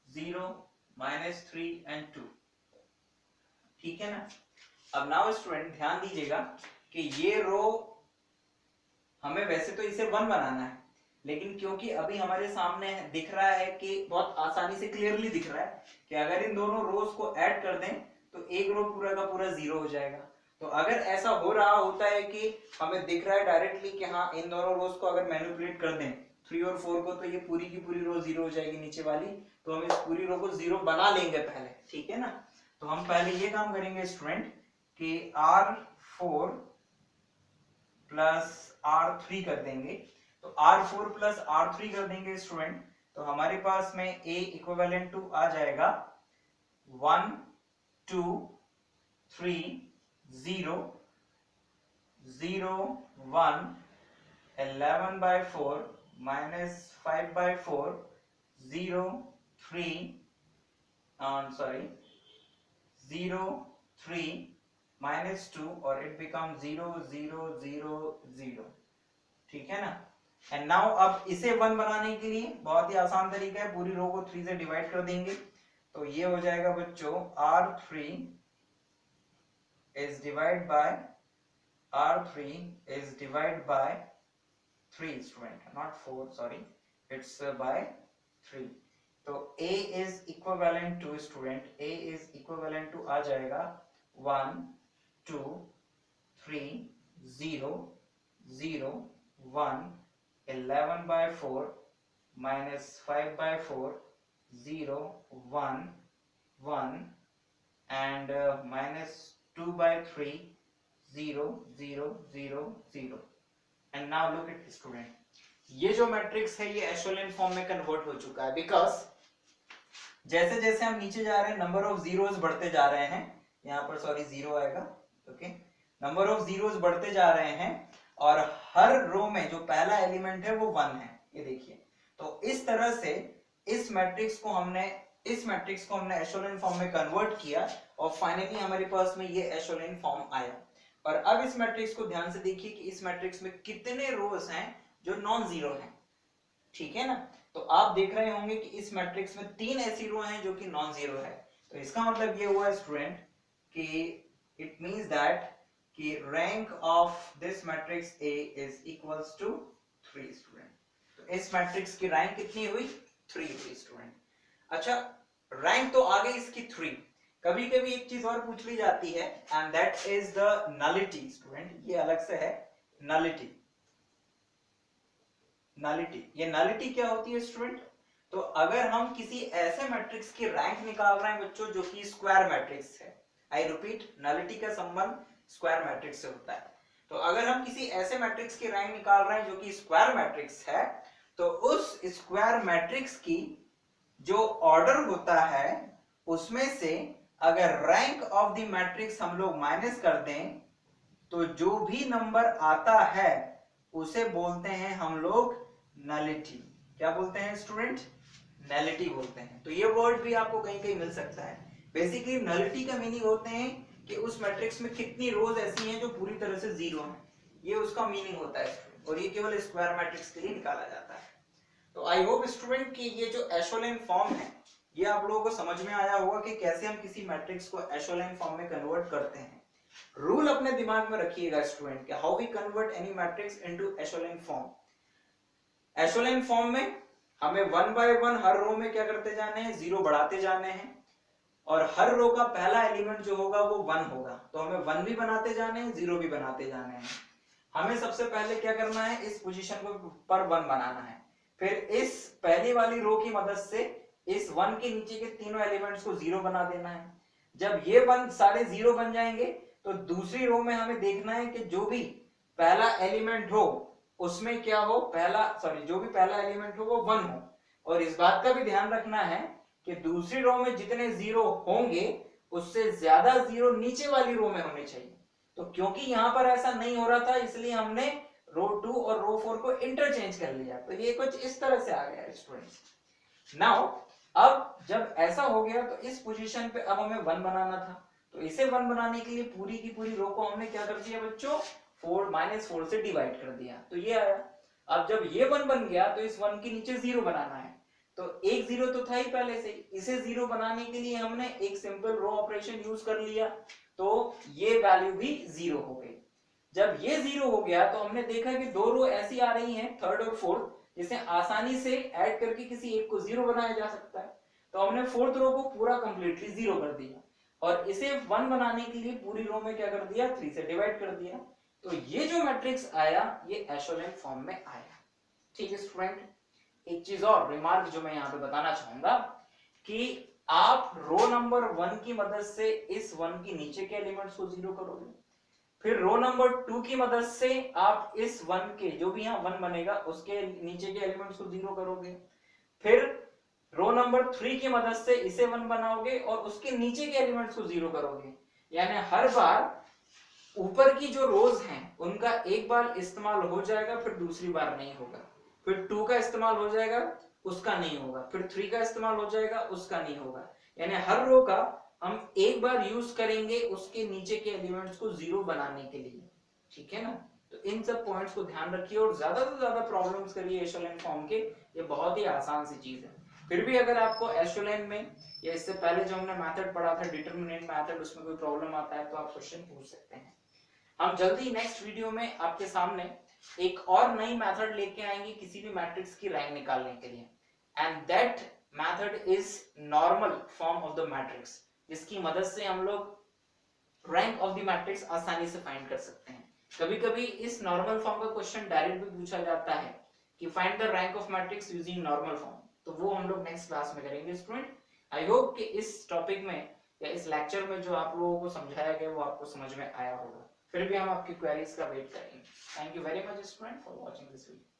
Speaker 2: 0 -3 and 2, ठीक है ना। अब नाउ स्टूडेंट ध्यान दीजिएगा कि ये रो हमें वैसे तो इसे 1 बनाना है, लेकिन क्योंकि अभी हमारे सामने दिख रहा है कि बहुत आसानी से क्लियरली दिख रहा है कि अगर इन दोनों रोज को ऐड कर दें तो एक रो पूरा का पूरा 0 हो जाएगा। तो अगर ऐसा हो रहा होता है कि हमें दिख रहा है डायरेक्टली कि हाँ इन दोनों रोज को अगर मैनिपुलेट कर दें 3 और 4 को, तो ये पूरी की पूरी रो 0 हो जाएगी नीचे वाली, तो हम इस पूरी रो को 0 बना लेंगे पहले, ठीक है ना। तो हम पहले ये काम करेंगे स्टूडेंट कि R4 + R3 कर देंगे, तो R4 + R3 कर देंगे स्टूडेंट, तो हमारे पास में A इक्विवेलेंट टू आ जाएगा 1 2 3 0 0 1 11/4 -5/4 0 3 sorry 0 3 -2, और इट बिकम 0 0 0 0, ठीक है ना। एंड नाउ अब इसे 1 बनाने के लिए बहुत ही आसान तरीका है, पूरी रो को 3 से डिवाइड कर देंगे, तो ये हो जाएगा बच्चों R3 is divided by 3 student, not 4 sorry, it's by 3। तो A is equivalent to student, A is equivalent to आ जाएगा 1 2 3 0 0 1 11/4 -5/4 0 1 1 and -2/3 0 0 0 0। And now look at student, ये जो मैट्रिक्स है ये एशेलियन फॉर्म में कन्वर्ट हो चुका है, बिकॉज जैसे जैसे हम नीचे जा रहे हैं नंबर ऑफ जीरोस बढ़ते जा रहे हैं, यहाँ पर सॉरी 0 आएगा, ओके, नंबर ऑफ जीरोस बढ़ते जा रहे हैं और हर रो में जो पहला एलिमेंट है वो 1 है, ये देखिए। तो इस तरह से इस मैट्रिक्स को हमने एशेलियन फॉर्म में कन्वर्ट किया और फाइनली हमारे पास में ये एशेलियन फॉर्म आया। और अब इस मैट्रिक्स को ध्यान से देखिए कि इस मैट्रिक्स में कितने रोज हैं जो नॉन जीरो हैं, ठीक है ना। तो आप देख रहे होंगे कि इस मैट्रिक्स में 3 ऐसी रो हैं जो कि नॉन जीरो है, तो इसका मतलब ये हुआ स्टूडेंट कि इट मींस दैट कि rank of this matrix A is equals to 3 student. तो इस मैट्रिक्स की रैंक कितनी हुई? 3 हुई स्टूडेंट। अच्छा, रैंक तो आ गई इसकी 3, कभी कभी एक चीज और पूछ ली जाती है and that is the nullity student, ये अलग से है नलिटी। ये नलिटी क्या होती है स्टूडेंट? तो अगर हम किसी ऐसे मैट्रिक्स की रैंक निकाल रहे हैं बच्चों जो कि स्क्वायर मैट्रिक्स है, आई रिपीट, नलिटी का संबंध स्क्वायर मैट्रिक्स से होता है। तो अगर हम किसी ऐसे मैट्रिक्स की रैंक निकाल रहे हैं जो कि स्क्वायर मैट्रिक्स है, तो उस स्क्वायर मैट्रिक्स की जो ऑर्डर होता है उसमें से अगर रैंक ऑफ द मैट्रिक्स हम लोग माइनस कर दें तो जो भी नंबर आता है उसे बोलते हैं हम लोग नलिटी। क्या बोलते हैं स्टूडेंट? नलिटी बोलते हैं। तो ये वर्ड भी आपको कहीं कहीं मिल सकता है। बेसिकली नलिटी का मीनिंग होते हैं कि उस मैट्रिक्स में कितनी रोज ऐसी हैं जो पूरी तरह से जीरो हैं, ये उसका मीनिंग होता है स्टूडेंट, और ये केवल स्क्वायर मैट्रिक्स के लिए निकाला जाता है। तो आई होप स्टूडेंट कि ये जो एशेलियन फॉर्म है ये आप लोगों को समझ में आया होगा कि कैसे हम किसी मैट्रिक्स को एशेलियन फॉर्म में कन्वर्ट करते हैं। रूल अपने दिमाग में रखिएगा स्टूडेंट कि how we convert any matrix into echelon form. Echelon form में हमें 1 बाय 1 हर रो में क्या करते जाने हैं, 0 बढ़ाते जाने हैं, और हर रो का पहला एलिमेंट जो होगा वो 1 होगा, तो हमें 1 भी बनाते जाने हैं, 0 भी बनाते जाने हैं। हमें सबसे पहले क्या करना है, इस पोजीशन को पर 1 बनाना है, फिर इस पहली वाली रो की मदद से इस 1 के नीचे के तीनों एलिमेंट्स को 0 बना देना है। जब ये सारे 0 बन जाएंगे तो दूसरी रो में हमें देखना है कि जो भी पहला एलिमेंट हो उसमें क्या हो, जो भी पहला एलिमेंट हो वो 1 हो, और इस बात का भी ध्यान रखना है कि दूसरी रो में जितने 0 होंगे उससे ज्यादा 0 नीचे वाली रो में होने चाहिए। तो क्योंकि यहां पर ऐसा नहीं हो रहा था इसलिए हमने रो 2 और रो 4 को इंटरचेंज कर लिया, तो ये कुछ इस तरह से आ गया स्टूडेंट्स। नाउ अब जब ऐसा हो गया तो इस पोजीशन पे अब हमें 1 बनाना था, तो इसे 1 बनाने के लिए पूरी की पूरी रो को हमने क्या कर दिया बच्चों, 4 से डिवाइड कर दिया, तो ये आया। अब जब ये 1 बन गया तो इस 1 के नीचे 0 बनाना है, तो एक 0 तो था ही पहले से, इसे 0 बनाने के लिए हमने एक सिंपल रो ऑपरेशन यूज कर लिया, तो ये वैल्यू भी 0 हो गई। जब ये 0 हो गया तो हमने देखा कि दो रो ऐसी आ रही हैं, थर्ड और फोर्थ, जिसे आसानी से ऐड करके किसी एक को 0 बनाया जा सकता है, तो हमने फोर्थ रो को पूरा कंप्लीटली 0 कर दिया, और इसे 1 बनाने के लिए पूरी रो में क्या कर दिया, 3 से डिवाइड कर दिया, तो ये जो मैट्रिक्स आया ये एशेलोन फॉर्म में आया। ठीक है स्टूडेंट, एक चीज और रिमार्क जो मैं यहाँ पे बताना चाहूंगा कि आप रो नंबर 1 की मदद से इस 1 के नीचे के एलिमेंट्स को 0 करोगे, फिर रो नंबर 2 की मदद से आप इस 1 के जो भी यहाँ 1 बनेगा उसके नीचे के एलिमेंट्स को 0 करोगे, फिर रो नंबर 3 की मदद से इसे 1 बनाओगे और उसके नीचे के एलिमेंट्स को 0 करोगे, यानी हर बार ऊपर की जो रोज हैं उनका एक बार इस्तेमाल हो जाएगा, फिर दूसरी बार नहीं होगा, फिर 2 का इस्तेमाल हो जाएगा उसका नहीं होगा, फिर 3 का इस्तेमाल हो जाएगा उसका नहीं होगा, यानी हर रो का हम एक बार यूज करेंगे उसके नीचे के एलिमेंट्स को 0 बनाने के लिए। ठीक है ना, तो इन सब पॉइंट्स को ध्यान रखिए और ज्यादा से ज्यादा प्रॉब्लम्स करिए एशेलोन फॉर्म के, ये बहुत ही आसान सी चीज है। फिर भी अगर आपको एशेलोन में या इससे पहले जो हमने मेथड पढ़ा था डिटरमिनेंट मेथड, उसमें कोई प्रॉब्लम आता है तो आप क्वेश्चन पूछ सकते हैं। हम जल्दी नेक्स्ट वीडियो में आपके सामने एक और नई मेथड लेके आएंगे किसी भी मैट्रिक्स की रैंक निकालने के लिए, and that method is normal form of the matrix, जिसकी मदद से हम लोग रैंक ऑफ द मैट्रिक्स आसानी से फाइंड कर सकते हैं। कभी कभी इस नॉर्मल फॉर्म का क्वेश्चन डायरेक्ट भी पूछा जाता है कि find the rank of matrix using normal form, तो वो हम लोग नेक्स्ट क्लास में करेंगे स्टूडेंट। आई होप कि इस टॉपिक में या इस लेक्चर में जो आप लोगों को समझाया गया वो आपको समझ में आया होगा, फिर भी हम आपकी क्वेरीज का वेट करेंगे। Thank you very much student for watching this video.